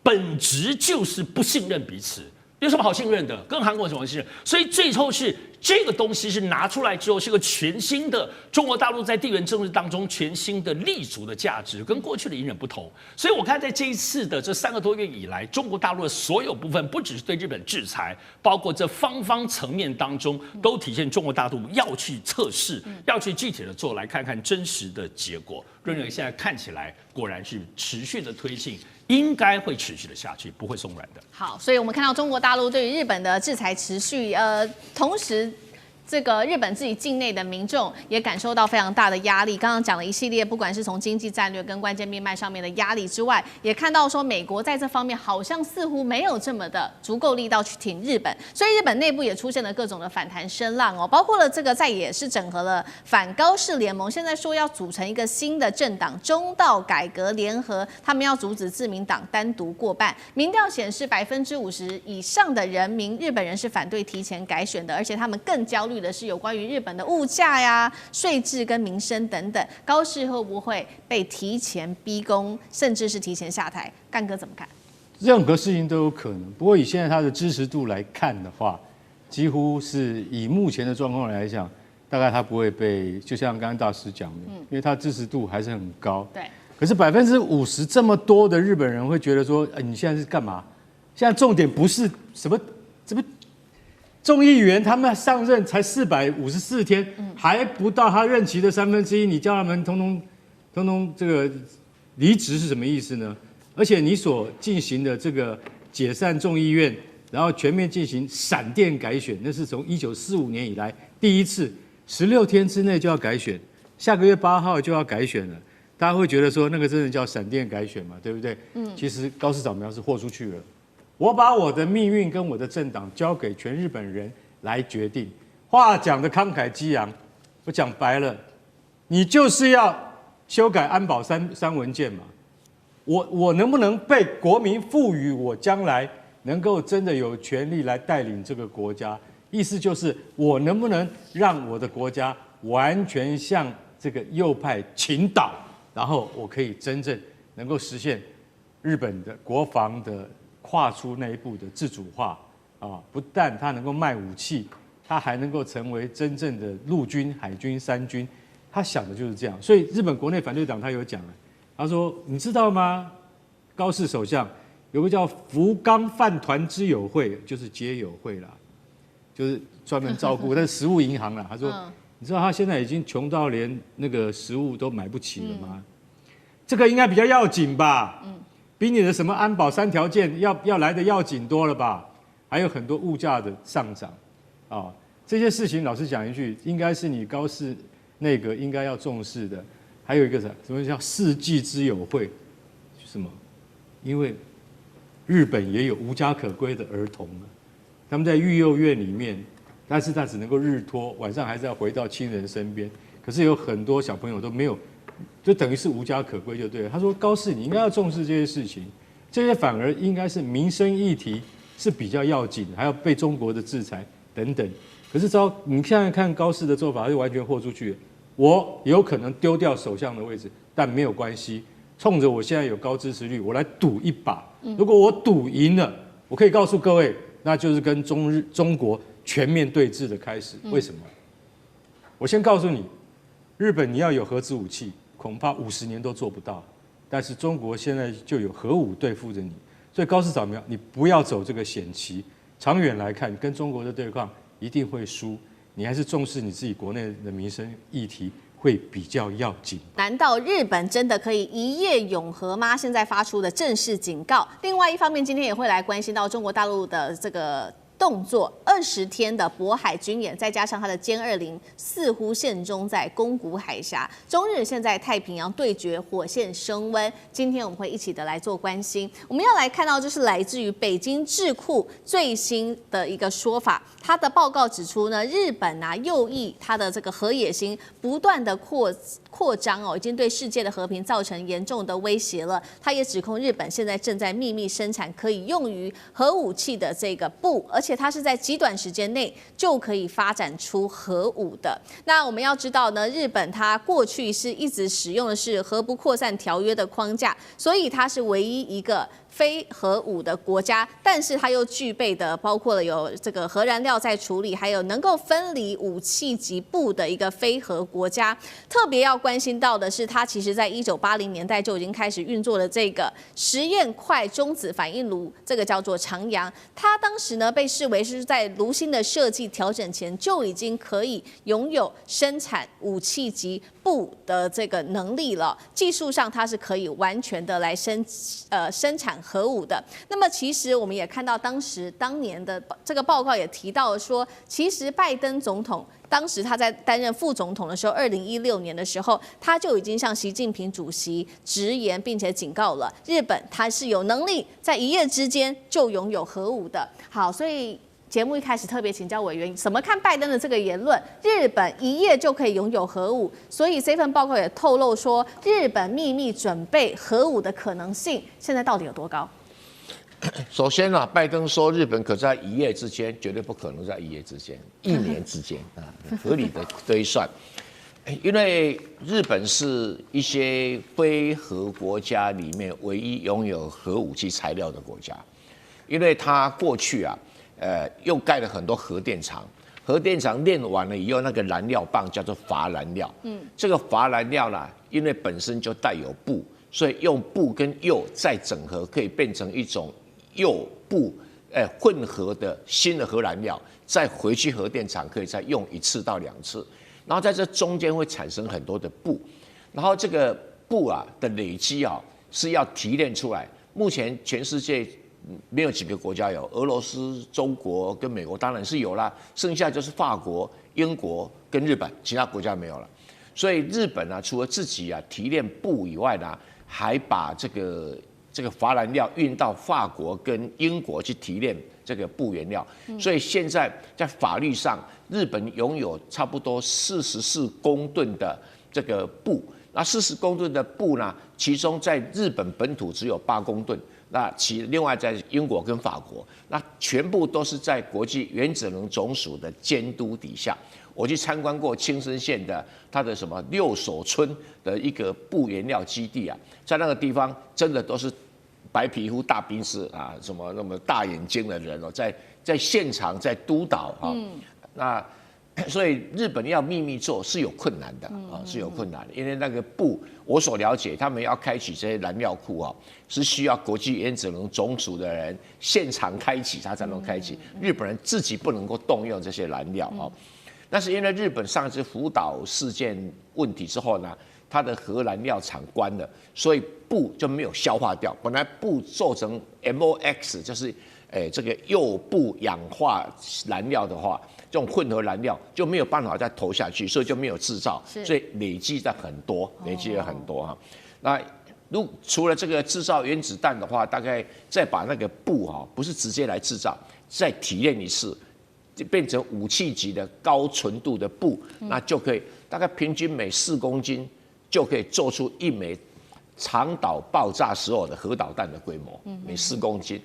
本质就是不信任彼此。有什么好信任的？跟韩国有什么信任？所以最后是这个东西是拿出来之后，是个全新的中国大陆在地缘政治当中全新的立足的价值，跟过去的隐忍不同。所以我看在这一次的这3个多月以来，中国大陆的所有部分，不只是对日本制裁，包括这方方层面当中，都体现中国大陆要去测试，要去具体的做，来看看真实的结果。认为现在看起来果然是持续的推进。应该会持续的下去，不会松软的。好，所以我们看到中国大陆对于日本的制裁持续，同时。这个日本自己境内的民众也感受到非常大的压力。刚刚讲了一系列，不管是从经济战略跟关键命脉上面的压力之外，也看到说美国在这方面好像似乎没有这么的足够力道去挺日本，所以日本内部也出现了各种的反弹声浪哦，包括了这个在也是整合了反高市联盟，现在说要组成一个新的政党中道改革联合，他们要阻止自民党单独过半。民调显示50%以上的日本人是反对提前改选的，而且他们更焦虑的是有关于日本的物价呀、税制跟民生等等，高市会不会被提前逼宫，甚至是提前下台？干哥怎么看？任何事情都有可能，不过以现在他的支持度来看的话，几乎是以目前的状况来讲，大概他不会被，就像刚刚大师讲的，因为他支持度还是很高。对。可是50%这么多的日本人会觉得说，你现在是干嘛？现在重点不是什么众议员他们上任才454天，还不到他任期的1/3，你叫他们通通这个离职是什么意思呢？而且你所进行的这个解散众议院，然后全面进行闪电改选，那是从1945年以来第一次，16天之内就要改选，下个月8号就要改选了。大家会觉得说那个真的叫闪电改选嘛，对不对？其实高市早苗是豁出去了。我把我的命运跟我的政党交给全日本人来决定。话讲的慷慨激昂，我讲白了，你就是要修改安保三文件嘛。我能不能被国民赋予我将来能够真的有权利来带领这个国家？意思就是我能不能让我的国家完全向这个右派倾倒，然后我可以真正能够实现日本的国防的跨出那一步的自主化啊！不但它能够卖武器，它还能够成为真正的陆军、海军、三军。他想的就是这样。所以日本国内反对党他有讲了，他说：“你知道吗？高市首相有个叫福冈饭团之友会，就是街友会啦，就是专门照顾，但是食物银行啦。”他说：“你知道他现在已经穷到连那个食物都买不起了吗？这个应该比较要紧吧？比你的什么安保3条件要来的要紧多了吧？还有很多物价的上涨啊，这些事情老实讲一句，应该是你高市内阁应该要重视的。还有一个什么叫世纪之友会？什么？因为日本也有无家可归的儿童啊，他们在育幼院里面，但是他只能够日托，晚上还是要回到亲人身边。可是有很多小朋友都没有。”就等于是无家可归就对了。他说：“高市，你应该要重视这些事情，这些反而应该是民生议题是比较要紧，还要被中国的制裁等等。可是你现在看高市的做法，他就完全豁出去了。我有可能丢掉首相的位置，但没有关系，冲着我现在有高支持率，我来赌一把。如果我赌赢了，我可以告诉各位，那就是跟中国全面对峙的开始。为什么？我先告诉你。”日本你要有核子武器，恐怕50年都做不到。但是中国现在就有核武对付着你，所以高市早苗，你不要走这个险棋。长远来看，跟中国的对抗一定会输。你还是重视你自己国内的民生议题，会比较要紧。难道日本真的可以一夜永和吗？现在发出的正式警告。另外一方面，今天也会来关心到中国大陆的这个动作，20天的渤海军演，再加上它的歼20似乎现中在宫古海峡，中日现在太平洋对决，火线升温。今天我们会一起的来做关心。我们要来看到，这是来自于北京智库最新的一个说法，它的报告指出呢，日本右翼它的这个核野心不断的扩张哦，已经对世界的和平造成严重的威胁了。它也指控日本现在正在秘密生产可以用于核武器的这个钚，而且它是在极短时间内就可以发展出核武的。那我们要知道呢，日本它过去是一直使用的是核不扩散条约的框架，所以它是唯一一个非核武的国家，但是它又具备的包括了有这个核燃料在处理，还有能够分离武器级部的一个非核国家。特别要关心到的是，它其实在1980年代就已经开始运作的这个实验快中子反应炉，这个叫做长阳。它当时呢被视为是在炉芯的设计调整前就已经可以拥有生产武器级部的这个能力了。技术上它是可以完全的来生产核武的。那么其实我们也看到当年的这个报告也提到了说，其实拜登总统当时他在担任副总统的时候，2016年的时候，他就已经向习近平主席直言，并且警告了日本，他是有能力在一夜之间就拥有核武的。好，所以节目一开始特别请教委员，怎么看拜登的这个言论？日本一夜就可以拥有核武，所以这份报告也透露说，日本秘密准备核武的可能性，现在到底有多高？首先啊，拜登说日本可在一夜之间，绝对不可能在一夜之间，1年之间啊，合理的推算。因为日本是一些非核国家里面唯一拥有核武器材料的国家，因为它过去啊，又盖了很多核电厂，核电厂炼完了以后，那个燃料棒叫做钯燃料，这个钯燃料呢，因为本身就带有钚，所以用钚跟铀再整合，可以变成一种铀钚混合的新的核燃料，再回去核电厂可以再用1次到2次，然后在这中间会产生很多的钚，然后这个钚啊的累积啊是要提炼出来，目前全世界没有几个国家有，俄罗斯、中国跟美国当然是有啦，剩下就是法国、英国跟日本，其他国家没有了。所以日本啊，除了自己啊提炼钚以外呢，还把这个钯燃料运到法国跟英国去提炼这个钚原料，所以现在在法律上，日本拥有差不多44公吨的这个钚，那40公吨的钚呢，其中在日本本土只有8公吨，那另外在英国跟法国，那全部都是在国际原子能总署的监督底下。我去参观过青森县的它的什么六所村的一个钚原料基地啊，在那个地方真的都是白皮肤、大鼻子啊，什么那么大眼睛的人哦，在现场在督导啊，那所以日本要秘密做是有困难的啊，是有困难的，因为那个钚，我所了解，他们要开启这些燃料库啊，是需要国际原子能总署的人现场开启，他才能开启，日本人自己不能够动用这些燃料啊。但是因为日本上一次福岛事件问题之后呢，它的核燃料厂关了，所以钚就没有消化掉。本来钚做成 MOX， 就是这个铀钚氧化燃料的话，这种混合燃料就没有办法再投下去，所以就没有制造，所以累积了很多哈。那除了这个制造原子弹的话，大概再把那个钚哈，不是直接来制造，再提炼一次。就变成武器级的高纯度的钚，那就可以大概平均每4公斤就可以做出1枚长岛爆炸时候的核导弹的规模，每4公斤。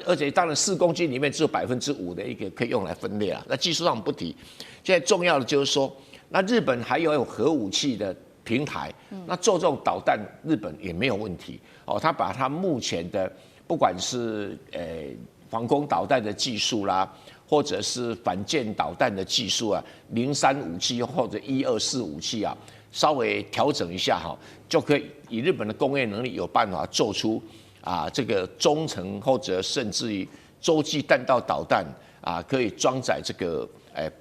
而且当然4公斤里面只有5%的一个可以用来分裂啊。那技术上不提，现在重要的就是说，那日本还有核武器的平台，那做这种导弹，日本也没有问题哦。他把他目前的不管是防空导弹的技术啦，或者是反舰导弹的技术啊，03武器或者124武器啊，稍微调整一下哈，就可以以日本的工业能力有办法做出啊这个中程或者甚至于洲际弹道导弹啊，可以装载这个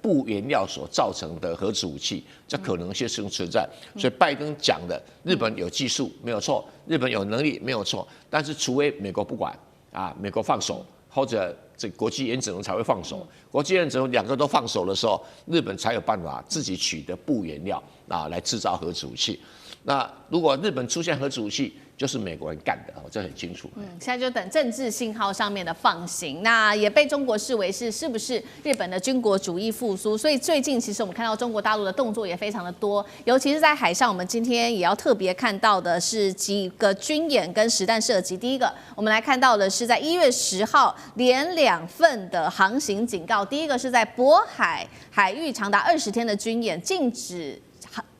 钚原料所造成的核子武器，这可能性是存在。所以拜登讲的，日本有技术没有错，日本有能力没有错，但是除非美国不管啊，美国放手。或者这国际原子能才会放手，国际原子能2个都放手的时候，日本才有办法自己取得钚原料啊来制造核子武器。那如果日本出现核子武器，就是美国人干的，这很清楚。现在就等政治信号上面的放行，那也被中国视为是不是日本的军国主义复苏？所以最近其实我们看到中国大陆的动作也非常的多，尤其是在海上，我们今天也要特别看到的是几个军演跟实弹射击。第一个，我们来看到的是在1月10号连2份的航行警告，第一个是在渤海海域长达20天的军演，禁止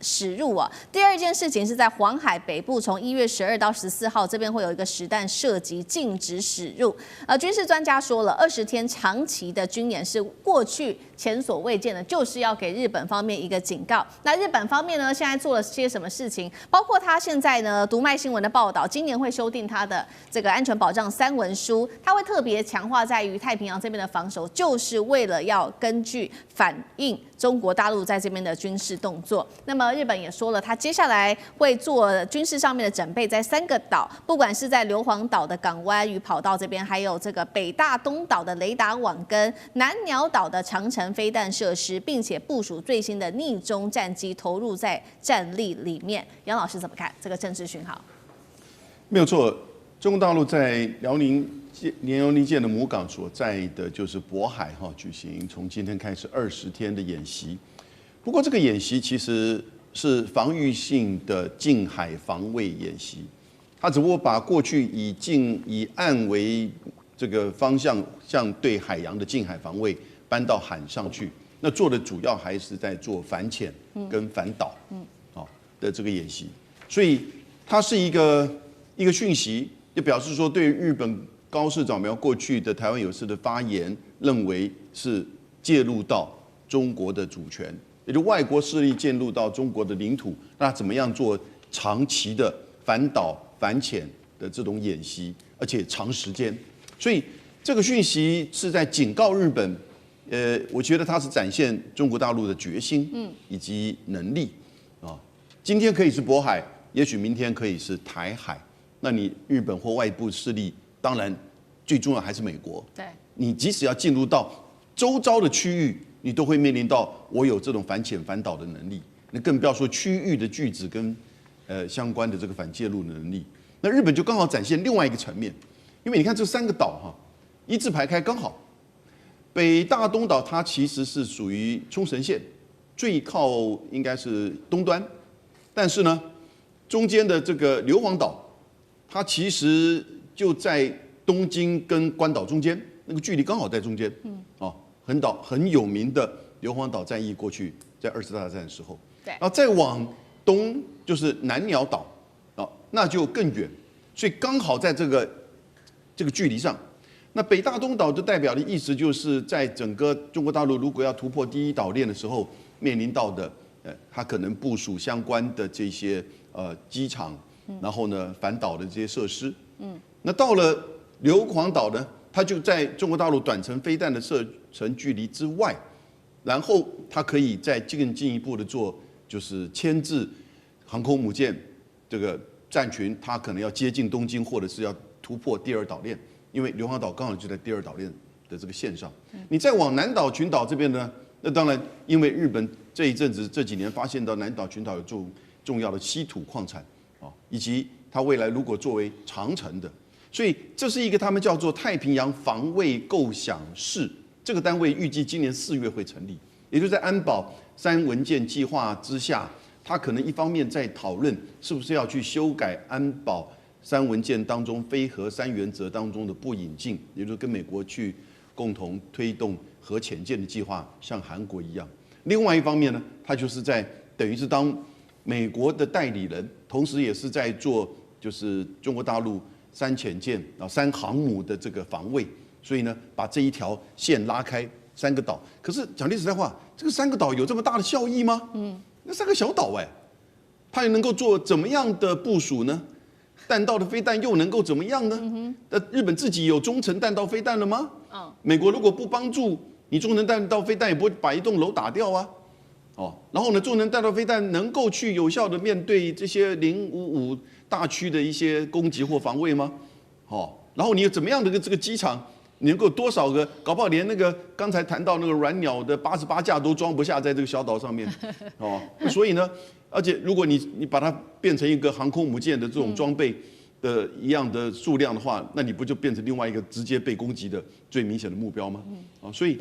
驶入啊。第二件事情是在黄海北部，从1月12到14号，这边会有一个实弹射击禁止驶入。军事专家说了，20天长期的军演是过去前所未见的，就是要给日本方面一个警告。那日本方面呢，现在做了些什么事情？包括他现在呢，读卖新闻的报道，今年会修订他的这个安全保障3文书，他会特别强化在于太平洋这边的防守，就是为了要根据反映中国大陆在这边的军事动作。那么日本也说了，他接下来会做军事上面的准备，在3个岛，不管是在硫磺岛的港湾与跑道这边，还有这个北大东岛的雷达网跟南鸟岛的长程飞弹设施，并且部署最新的逆中战机投入在战力里面。杨老师怎么看这个政治讯号？没有错，中国大陆在辽宁舰的母港所在的就是渤海举行从今天开始20天的演习。不过这个演习其实是防御性的近海防卫演习，它只不过把过去以岸为这个方向，像对海洋的近海防卫搬到海上去。那做的主要还是在做反潜跟反导的这个演习，所以它是一个讯息，就表示说对于日本高市早苗过去的台湾有事的发言，认为是介入到中国的主权，也就外国势力介入到中国的领土，那怎么样做长期的反导反潜的这种演习，而且长时间，所以这个讯息是在警告日本。我觉得它是展现中国大陆的决心，以及能力啊。今天可以是渤海，也许明天可以是台海。那你日本或外部势力，当然最重要还是美国。对，你即使要进入到周遭的区域，你都会面临到我有这种反潜反导的能力。那更不要说区域的拒止跟相关的这个反介入的能力。那日本就刚好展现另外一个层面，因为你看这3个岛一字排开，刚好。北大东岛它其实是属于冲绳县最靠应该是东端，但是呢，中间的这个硫磺岛，它其实就在东京跟关岛中间，那个距离刚好在中间。很有名的硫磺岛战役过去在2次大战的时候，对，然后再往东就是南鸟岛那就更远，所以刚好在这个距离上。那北大东岛就代表的意思就是在整个中国大陆如果要突破第1岛链的时候，面临到的它可能部署相关的这些机场，然后呢反导的这些设施。那到了硫磺岛呢，它就在中国大陆短程飞弹的射程距离之外，然后它可以再更进一步的做，就是牵制航空母舰这个战群，它可能要接近东京，或者是要突破第2岛链。因为硫磺岛刚好就在第2岛链的这个线上，你再往南岛群岛这边呢，那当然因为日本这一阵子这几年发现到南岛群岛有重要的稀土矿产以及它未来如果作为长程的，所以这是一个他们叫做太平洋防卫构想室，这个单位预计今年4月会成立，也就是在安保3文件计划之下，它可能一方面在讨论是不是要去修改安保3文件当中非核3原则当中的不引进，也就是跟美国去共同推动核潜舰的计划，像韩国一样。另外一方面呢，它就是在等于是当美国的代理人，同时也是在做就是中国大陆3潜舰3航母的这个防卫。所以呢，把这一条线拉开3个岛。可是讲句实在话，这个3个岛有这么大的效益吗？那3个小岛它也能够做怎么样的部署呢？弹道的飞弹又能够怎么样呢？那日本自己有中程弹道飞弹了吗？美国如果不帮助你，中程弹道飞弹也不会把一栋楼打掉啊。然后呢，中程弹道飞弹能够去有效的面对这些055大区的一些攻击或防卫吗？然后你有怎么样的这个机场，你能够多少个？搞不好连那个刚才谈到那个软鸟的88架都装不下在这个小岛上面。所以呢。而且，如果你把它变成一个航空母舰的这种装备的一样的数量的话，那你不就变成另外一个直接被攻击的最明显的目标吗？所以，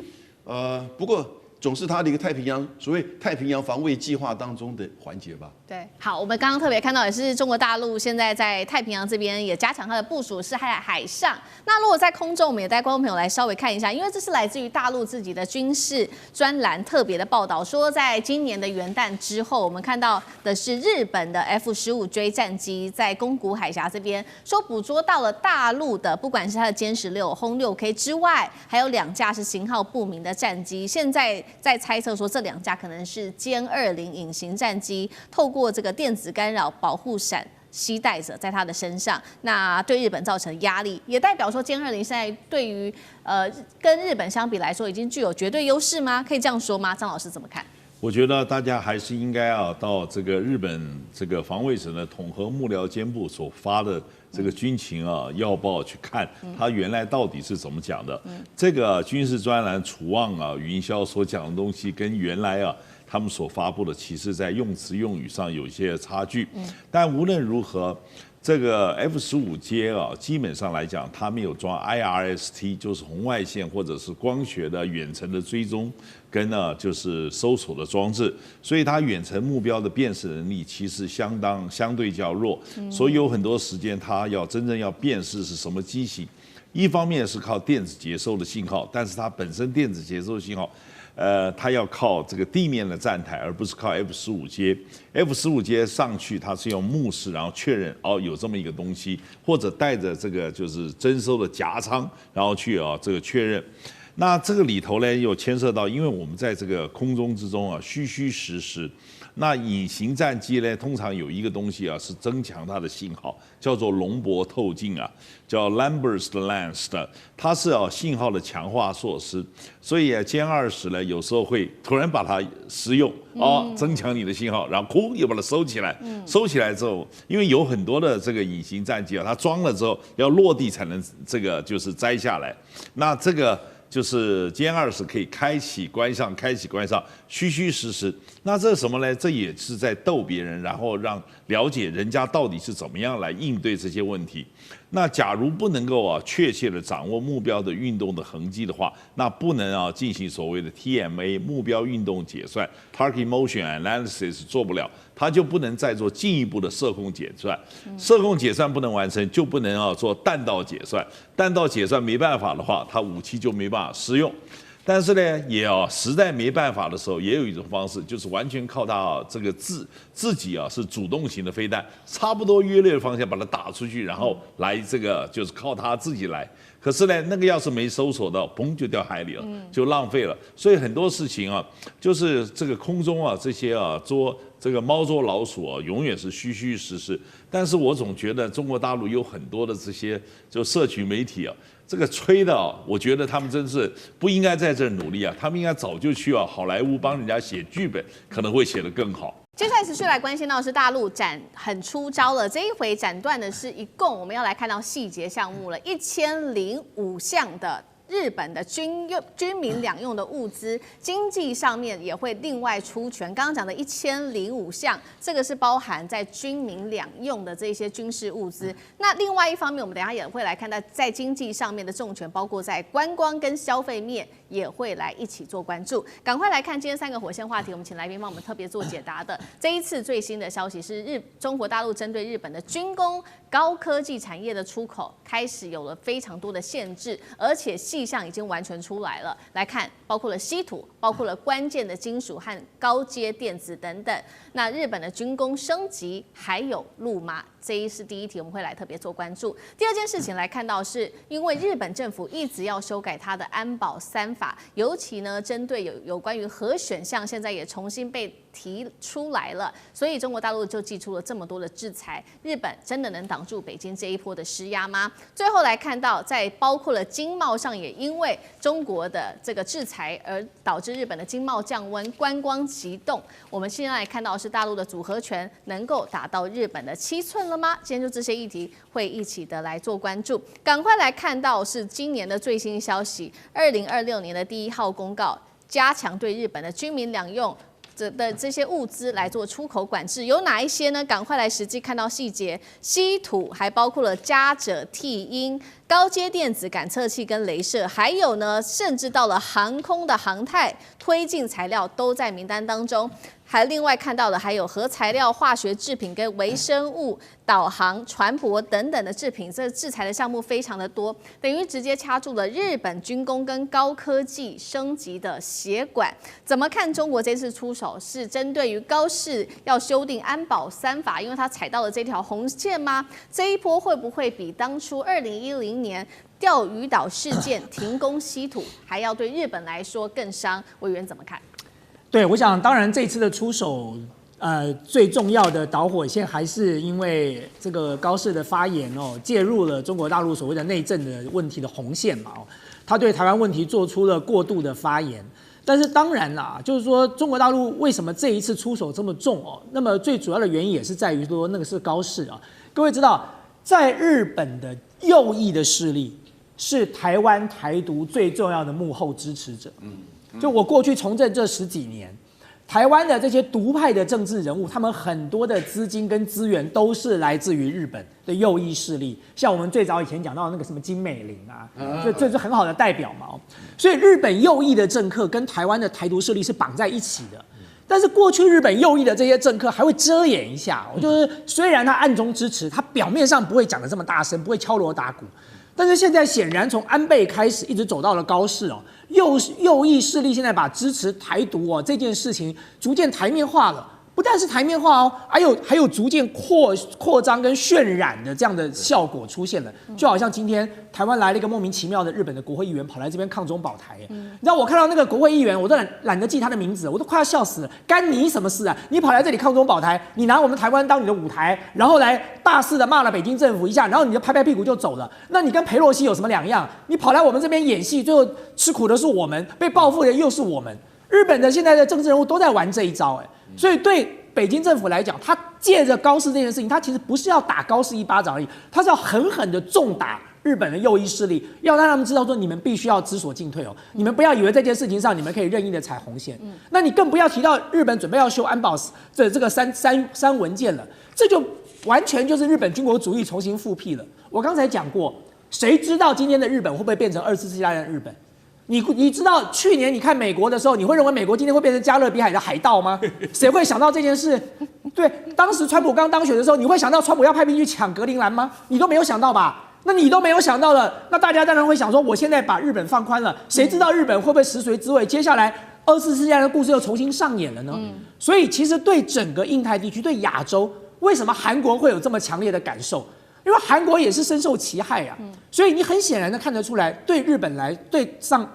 不过总是它的一个太平洋所谓太平洋防卫计划当中的环节吧。对，好，我们刚刚特别看到，也是中国大陆现在在太平洋这边也加强它的部署，是海上。那如果在空中，我们也带观众朋友来稍微看一下，因为这是来自于大陆自己的军事专栏特别的报道，说在今年的元旦之后，我们看到的是日本的 F-15J 战机在宫古海峡这边说捕捉到了大陆的，不管是它的歼16、轰6K 之外，还有2架是型号不明的战机。现在在猜测说这2架可能是歼20隐形战机，透过这个电子干扰保护伞携带着在他的身上，那对日本造成压力，也代表说歼20现在对于跟日本相比来说，已经具有绝对优势吗？可以这样说吗？张老师怎么看？我觉得大家还是应该到这个日本这个防卫省的统合幕僚监部所发的这个军情要报去看，他原来到底是怎么讲的。这个军事专栏楚望云霄所讲的东西跟原来他们所发布的，其实在用词用语上有一些差距。但无论如何，这个 F-15J 基本上来讲，它没有装 IRST， 就是红外线或者是光学的远程的追踪跟就是搜索的装置，所以它远程目标的辨识能力其实相对较弱，所以有很多时间它真正要辨识是什么机型，一方面是靠电子接收的信号，但是它本身电子接收的信号。它要靠这个地面的站台，而不是靠 F-15J。F-15J 上去，它是用目视，然后确认有这么一个东西，或者带着这个就是征收的夹舱，然后去这个确认。那这个里头呢，又牵涉到，因为我们在这个空中之中虚实时。那隐形战机呢，通常有一个东西是增强它的信号，叫做龙柏透镜叫 Lambert's Lens 的，它是信号的强化措施。所以歼20呢，有时候会突然把它施用增强你的信号，然后哭又把它收起来。收起来之后，因为有很多的这个隐形战机它装了之后要落地才能这个就是摘下来。那这个。就是歼20可以开启关上，开启关上，虚实。那这是什么呢？这也是在逗别人，然后让了解人家到底是怎么样来应对这些问题。那假如不能够确切的掌握目标的运动的痕迹的话，那不能进行所谓的 TMA 目标运动解算 （Target Motion Analysis） 做不了，它就不能再做进一步的射控解算。射控解算不能完成，就不能做弹道解算。弹道解算没办法的话，它武器就没办法施用。但是呢，也实在没办法的时候，也有一种方式，就是完全靠它这个自己是主动型的飞弹，差不多约略的方向把它打出去，然后来这个就是靠它自己来。可是呢，那个要是没搜索到，砰就掉海里了，就浪费了。所以很多事情就是这个空中这些捉这个猫捉老鼠永远是虚实。但是我总觉得中国大陆有很多的这些就社群媒体这个吹的我觉得他们真是不应该在这儿努力他们应该早就去好莱坞帮人家写剧本，可能会写得更好。接下来持续来关心到的是大陆很出招了，这一回斩断的是一共我们要来看到细节项目了，1005项的日本的军民两用的物资，经济上面也会另外出拳。刚刚讲的1005项，这个是包含在军民两用的这些军事物资。那另外一方面，我们等一下也会来看到在经济上面的重拳，包括在观光跟消费面也会来一起做关注。赶快来看今天3个火线话题，我们请来宾帮我们特别做解答的。这一次最新的消息是中国大陆针对日本的军工高科技产业的出口开始有了非常多的限制，而且迹象已经完全出来了。来看，包括了稀土，包括了关键的金属和高阶电子等等。那日本的军工升级还有路吗？这是第一题，我们会来特别做关注。第二件事情来看到是，因为日本政府一直要修改它的安保3法，尤其呢针对有关于核选项，现在也重新被提出来了，所以中国大陆就祭出了这么多的制裁。日本真的能挡住北京这一波的施压吗？最后来看到，在包括了经贸上，也因为中国的这个制裁而导致日本的经贸降温，观光急动。我们现在来看到的是大陆的组合拳能够打到日本的7寸了吗？今天就这些议题会一起的来做关注。赶快来看到是今年的最新消息，2026年的第1号公告，加强对日本的军民两用的这些物资来做出口管制，有哪一些呢？赶快来实际看到细节。稀土还包括了嘉锗、锑、铟、高阶电子感测器跟雷射，还有呢，甚至到了航空的航太推进材料都在名单当中。还另外看到的还有核材料、化学制品跟微生物、导航、船舶等等的制品，这制裁的项目非常的多，等于直接掐住了日本军工跟高科技升级的血管。怎么看中国这次出手是针对于高市要修订安保3法，因为他踩到了这条红线吗？这一波会不会比当初2010年钓鱼岛事件停工稀土还要对日本来说更伤？委员怎么看？对，我想当然这次的出手，最重要的导火线还是因为这个高市的发言哦，介入了中国大陆所谓的内政的问题的红线嘛哦，他对台湾问题做出了过度的发言。但是当然啦，就是说中国大陆为什么这一次出手这么重哦？那么最主要的原因也是在于说那个是高市啊。各位知道，在日本的右翼的势力是台湾台独最重要的幕后支持者。就我过去从政这10几年，台湾的这些独派的政治人物，他们很多的资金跟资源都是来自于日本的右翼势力，像我们最早以前讲到的那个什么金美玲啊，这是很好的代表嘛。所以日本右翼的政客跟台湾的台独势力是绑在一起的。但是过去日本右翼的这些政客还会遮掩一下，就是虽然他暗中支持，他表面上不会讲得这么大声，不会敲锣打鼓。但是现在显然从安倍开始，一直走到了高市哦，右翼势力现在把支持台独哦这件事情逐渐台面化了，不但是台面化哦，还有逐渐扩张跟渲染的这样的效果出现了，就好像今天台湾来了一个莫名其妙的日本的国会议员跑来这边抗中保台，你知道我看到那个国会议员，我都懒得记他的名字，我都快要笑死了，干你什么事啊？你跑来这里抗中保台，你拿我们台湾当你的舞台，然后来大肆的骂了北京政府一下，然后你就拍拍屁股就走了，那你跟裴洛西有什么两样？你跑来我们这边演戏，最后吃苦的是我们，被报复的又是我们。日本的现在的政治人物都在玩这一招，所以对北京政府来讲，他借着高市这件事情，他其实不是要打高市一巴掌而已，他是要狠狠的重打日本的右翼势力，要让他们知道说你们必须要知所进退哦，你们不要以为这件事情上你们可以任意的踩红线，那你更不要提到日本准备要修安保这个三文件了，这就完全就是日本军国主义重新复辟了。我刚才讲过，谁知道今天的日本会不会变成24世纪的日本？你知道去年你看美国的时候，你会认为美国今天会变成加勒比海的海盗吗？谁会想到这件事？对，当时川普刚当选的时候，你会想到川普要派兵去抢格陵兰吗？你都没有想到吧？那你都没有想到了，那大家当然会想说，我现在把日本放宽了，谁知道日本会不会食髓知味？接下来24世纪的故事又重新上演了呢？所以其实对整个印太地区，对亚洲，为什么韩国会有这么强烈的感受？因为韩国也是深受其害啊，所以你很显然的看得出来，对日本对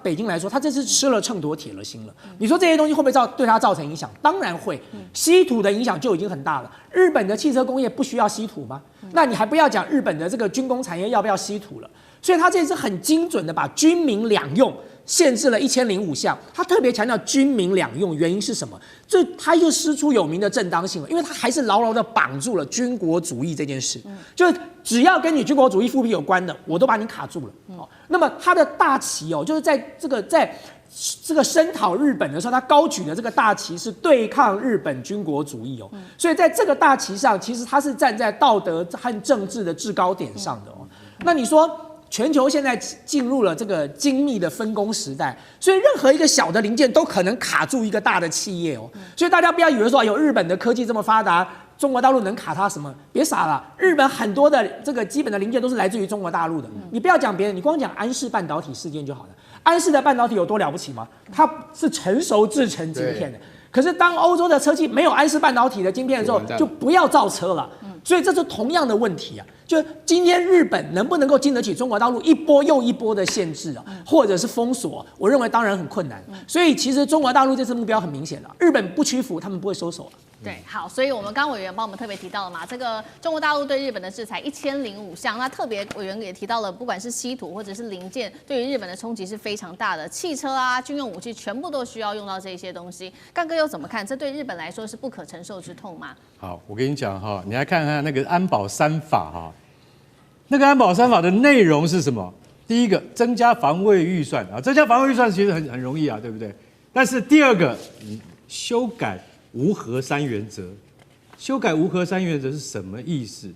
北京来说，他这次吃了秤砣铁了心了。你说这些东西会不会对他造成影响？当然会，稀土的影响就已经很大了。日本的汽车工业不需要稀土吗？那你还不要讲日本的这个军工产业要不要稀土了。所以他这次很精准的把军民两用限制了1005项，他特别强调军民两用，原因是什么？这他又师出有名的正当性了，因为他还是牢牢的绑住了军国主义这件事，就是只要跟你军国主义复辟有关的，我都把你卡住了。那么他的大旗哦，就是在这个声讨日本的时候，他高举的这个大旗是对抗日本军国主义哦，所以在这个大旗上，其实他是站在道德和政治的制高点上的哦。那你说？全球现在进入了这个精密的分工时代，所以任何一个小的零件都可能卡住一个大的企业哦。所以大家不要以为说有日本的科技这么发达，中国大陆能卡它什么？别傻了，日本很多的这个基本的零件都是来自于中国大陆的。你不要讲别人，你光讲安氏半导体事件就好了。安氏的半导体有多了不起吗？它是成熟制成晶片的。可是当欧洲的车企没有安氏半导体的晶片的时候，就不要造车了。所以这是同样的问题啊。就今天日本能不能够经得起中国大陆一波又一波的限制啊，或者是封锁？我认为当然很困难。所以其实中国大陆这次目标很明显了，日本不屈服，他们不会收手了。对，好，所以我们刚委员帮我们特别提到了嘛，这个中国大陆对日本的制裁1005项，那特别委员也提到了，不管是稀土或者是零件，对于日本的冲击是非常大的，汽车啊、军用武器全部都需要用到这些东西。干哥又怎么看？这对日本来说是不可承受之痛吗？好，我跟你讲哈，你来看看那个安保3法哈，那个安保3法的内容是什么？第一个，增加防卫预算啊，增加防卫预算其实很容易啊，对不对？但是第二个，修改无核3原则，修改无核3原则是什么意思？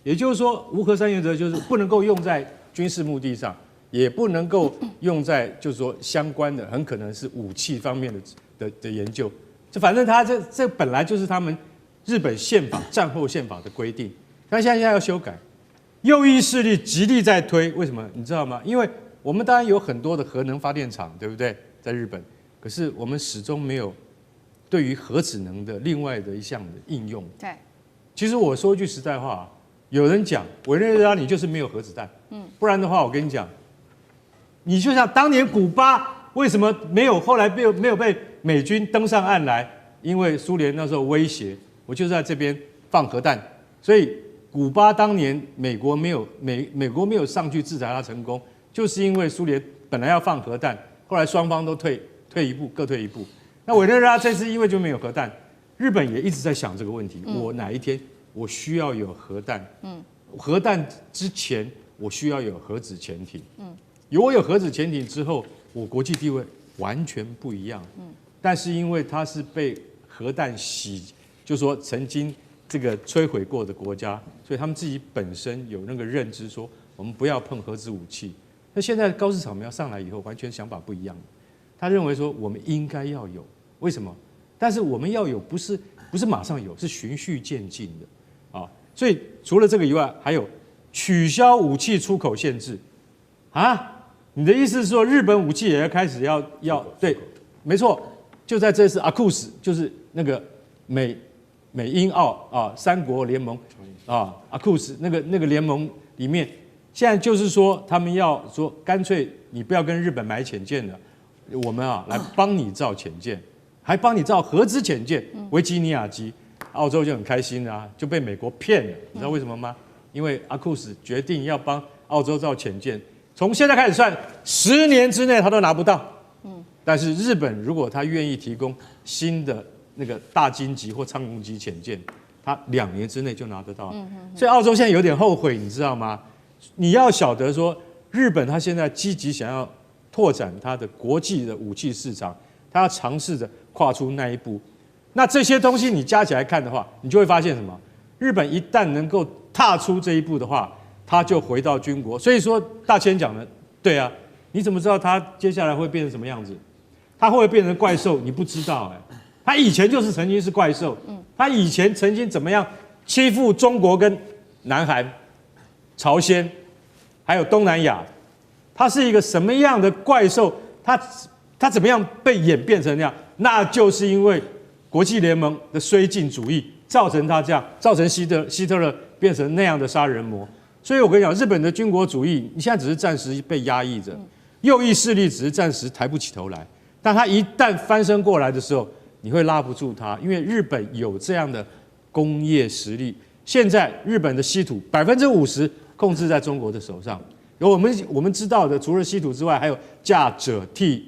也就是说，无核3原则就是不能够用在军事目的上，也不能够用在就是说相关的很可能是武器方面的研究。就反正他这本来就是他们日本宪法战后宪法的规定，但现在要修改，右翼势力极力在推，为什么你知道吗？因为我们当然有很多的核能发电厂，对不对？在日本，可是我们始终没有对于核子能的另外的一项的应用。对，其实我说句实在话，有人讲委内瑞拉你就是没有核子弹，不然的话我跟你讲，你就像当年古巴为什么没有后来没有被美军登上岸来？因为苏联那时候威胁，我就在这边放核弹，所以古巴当年美国没有上去制裁它成功，就是因为苏联本来要放核弹，后来双方都退一步，各退一步。那委内瑞拉这次因为就没有核弹，日本也一直在想这个问题，我哪一天我需要有核弹，核弹之前我需要有核子潜艇，我有核子潜艇之后，我国际地位完全不一样，但是因为它是被核弹就说曾经这个摧毁过的国家，所以他们自己本身有那个认知，说我们不要碰核子武器。那现在高市扫描上来以后，完全想法不一样。他认为说我们应该要有，为什么？但是我们要有不是马上有，是循序渐进的啊。所以除了这个以外，还有取消武器出口限制啊。你的意思是说，日本武器也要开始要对，没错，就在这次AUKUS，就是那个美英澳啊三国联盟啊AUKUS那个联盟里面，现在就是说他们要说干脆你不要跟日本买潜舰了，我们来帮你造潜舰，还帮你造核子潜舰维吉尼亚级，澳洲就很开心啊，就被美国骗了，你知道为什么吗？因为AUKUS决定要帮澳洲造潜舰，从现在开始算10年之内他都拿不到。但是日本如果他愿意提供新的那个大鲸级或苍龙级潜舰，他2年之内就拿得到。所以澳洲现在有点后悔，你知道吗？你要晓得说，日本他现在积极想要拓展它的国际的武器市场，他要尝试着跨出那一步。那这些东西你加起来看的话，你就会发现什么？日本一旦能够踏出这一步的话，他就回到军国。所以说大千讲的对啊，你怎么知道他接下来会变成什么样子？他会不会变成怪兽？你不知道他以前就是曾经是怪兽，他以前曾经怎么样欺负中国跟南韩、朝鲜，还有东南亚，他是一个什么样的怪兽？他怎么样被演变成那样？那就是因为国际联盟的绥靖主义造成他这样，造成希特勒变成那样的杀人魔。所以我跟你讲，日本的军国主义，你现在只是暂时被压抑着，右翼势力只是暂时抬不起头来。但他一旦翻身过来的时候，你会拉不住他，因为日本有这样的工业实力。现在日本的稀土50%控制在中国的手上，有我们知道的，除了稀土之外，还有钾、锗、锑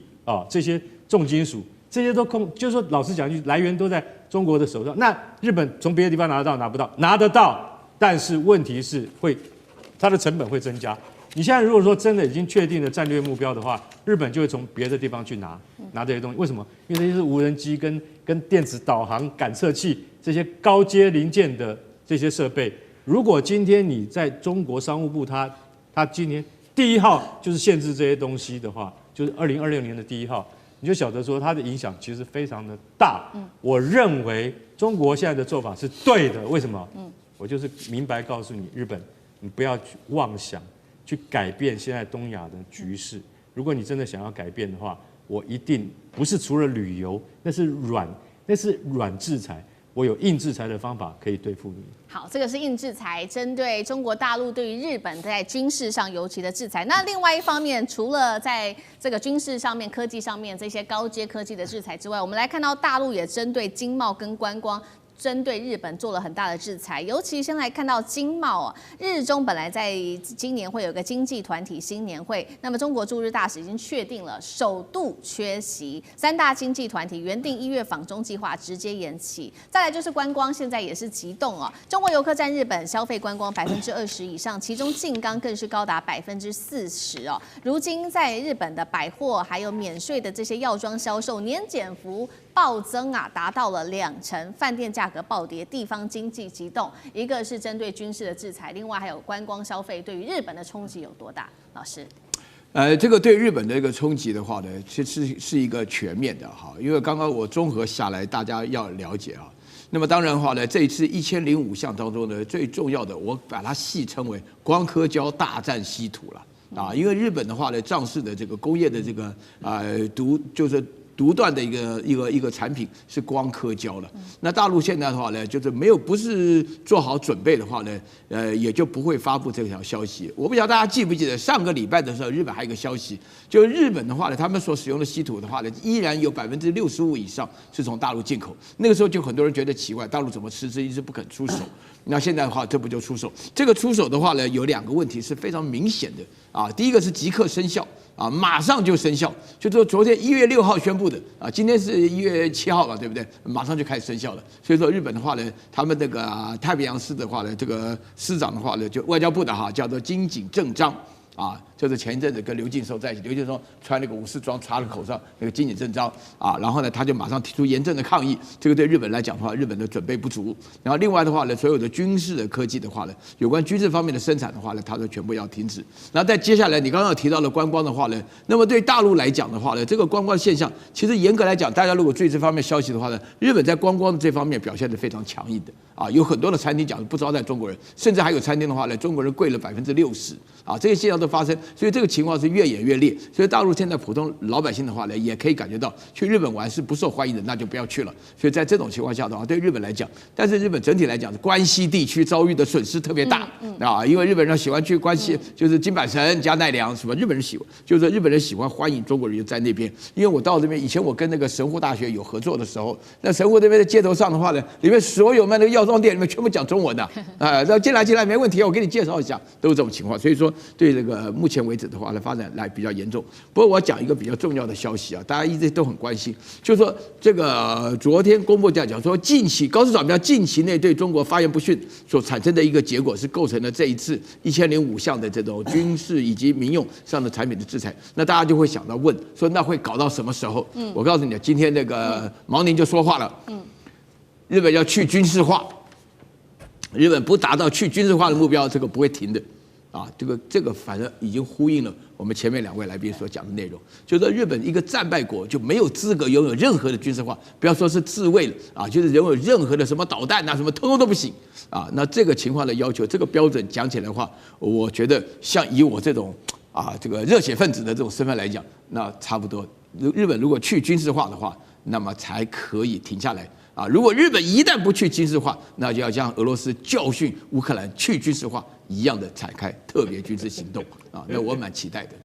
这些重金属，这些都就是说老实讲一句，来源都在中国的手上。那日本从别的地方拿得到拿不到？拿得到，但是问题是它的成本会增加。你现在如果说真的已经确定了战略目标的话，日本就会从别的地方去拿这些东西。为什么？因为这些是无人机跟电子导航感测器这些高阶零件的这些设备。如果今天你在中国商务部它今天第1号就是限制这些东西的话，就是2026年的第1号，你就晓得说它的影响其实非常的大。我认为中国现在的做法是对的。为什么？我就是明白告诉你，日本，你不要去妄想去改变现在东亚的局势。如果你真的想要改变的话，我一定不是除了旅游，那是软制裁，我有硬制裁的方法可以对付你。好，这个是硬制裁，针对中国大陆对于日本在军事上尤其的制裁。那另外一方面，除了在这个军事上面、科技上面这些高阶科技的制裁之外，我们来看到大陆也针对经贸跟观光，针对日本做了很大的制裁，尤其先来看到经贸日中本来在今年会有个经济团体新年会，那么中国驻日大使已经确定了首度缺席，3大经济团体原定1月访中计划直接延期。再来就是观光，现在也是急动中国游客占日本消费观光20%以上，其中静冈更是高达40%如今在日本的百货还有免税的这些药妆销售年减幅暴增达到了2成，饭店价格格暴跌，地方经济急动。一个是针对军事的制裁，另外还有观光消费对于日本的冲击有多大？老师。这个对日本的一个冲击的话呢，其实是一个全面的哈，因为刚刚我综合下来，大家要了解啊。那么当然的话呢，这一次1005项当中呢，最重要的我把它戏称为光刻胶大战稀土了啊，因为日本的话呢，仗势的这个工业的这个就是独断的一个产品是光刻胶了。那大陆现在的话呢，就是不是做好准备的话呢，也就不会发布这条消息。我不晓得大家记不记得上个礼拜的时候，日本还有一个消息，就是日本的话呢，他们所使用的稀土的话呢，依然有65%以上是从大陆进口。那个时候就很多人觉得奇怪，大陆怎么迟迟一直不肯出手？那现在的话，这不就出手？这个出手的话呢，有2个问题是非常明显的啊。第一个是即刻生效。啊，马上就生效，就说昨天1月6号宣布的啊，今天是1月7号嘛，对不对？马上就开始生效了。所以说日本的话呢，他们那个太平洋司的话呢，这个司长的话呢，就外交部的哈，叫做金井正章啊，就是前一阵子跟刘敬收在一起，刘敬收穿那个武士装，插了口罩，那个金井正章啊，然后呢，他就马上提出严正的抗议。这个对日本来讲的话，日本的准备不足。然后另外的话呢，所有的军事的科技的话呢，有关军事方面的生产的话呢，它都全部要停止。然后再接下来，你刚刚有提到了观光的话呢，那么对大陆来讲的话呢，这个观光现象，其实严格来讲，大家如果注意这方面消息的话呢，日本在观光这方面表现得非常强硬的啊，有很多的餐厅讲不招待中国人，甚至还有餐厅的话呢，中国人贵了60%啊，这些现象都发生。所以这个情况是越演越烈，所以大陆现在普通老百姓的话呢，也可以感觉到去日本玩是不受欢迎的，那就不要去了。所以在这种情况下的话，对日本来讲，但是日本整体来讲，关西地区遭遇的损失特别大啊，因为日本人喜欢去关西，就是金板神加奈良什么，日本人就是日本人喜欢欢迎中国人在那边。因为我到这边以前，我跟那个神户大学有合作的时候，那神户这边的街头上的话呢，里面所有卖那个药妆店里面全部讲中文的啊，那进来没问题，我给你介绍一下，都是这种情况。所以说对这个目前为止的话呢，发展来比较严重。不过我讲一个比较重要的消息啊，大家一直都很关心，就是说这个昨天公布讲说，高市早苗近期内对中国发言不逊所产生的一个结果，是构成了这一次1005项的这种军事以及民用上的产品的制裁。那大家就会想到问说，那会搞到什么时候？我告诉你，今天那个毛宁就说话了，日本要去军事化，日本不达到去军事化的目标，这个不会停的。啊，这个反正已经呼应了我们前面2位来宾所讲的内容，就是说日本一个战败国就没有资格拥有任何的军事化，不要说是自卫了啊，就是拥有任何的什么导弹啊什么，通通都不行啊。那这个情况的要求，这个标准讲起来的话，我觉得像以我这种这个热血分子的这种身份来讲，那差不多。日本如果去军事化的话，那么才可以停下来。啊，如果日本一旦不去军事化，那就要像俄罗斯教训乌克兰去军事化一样的展开特别军事行动啊，那我蛮期待的。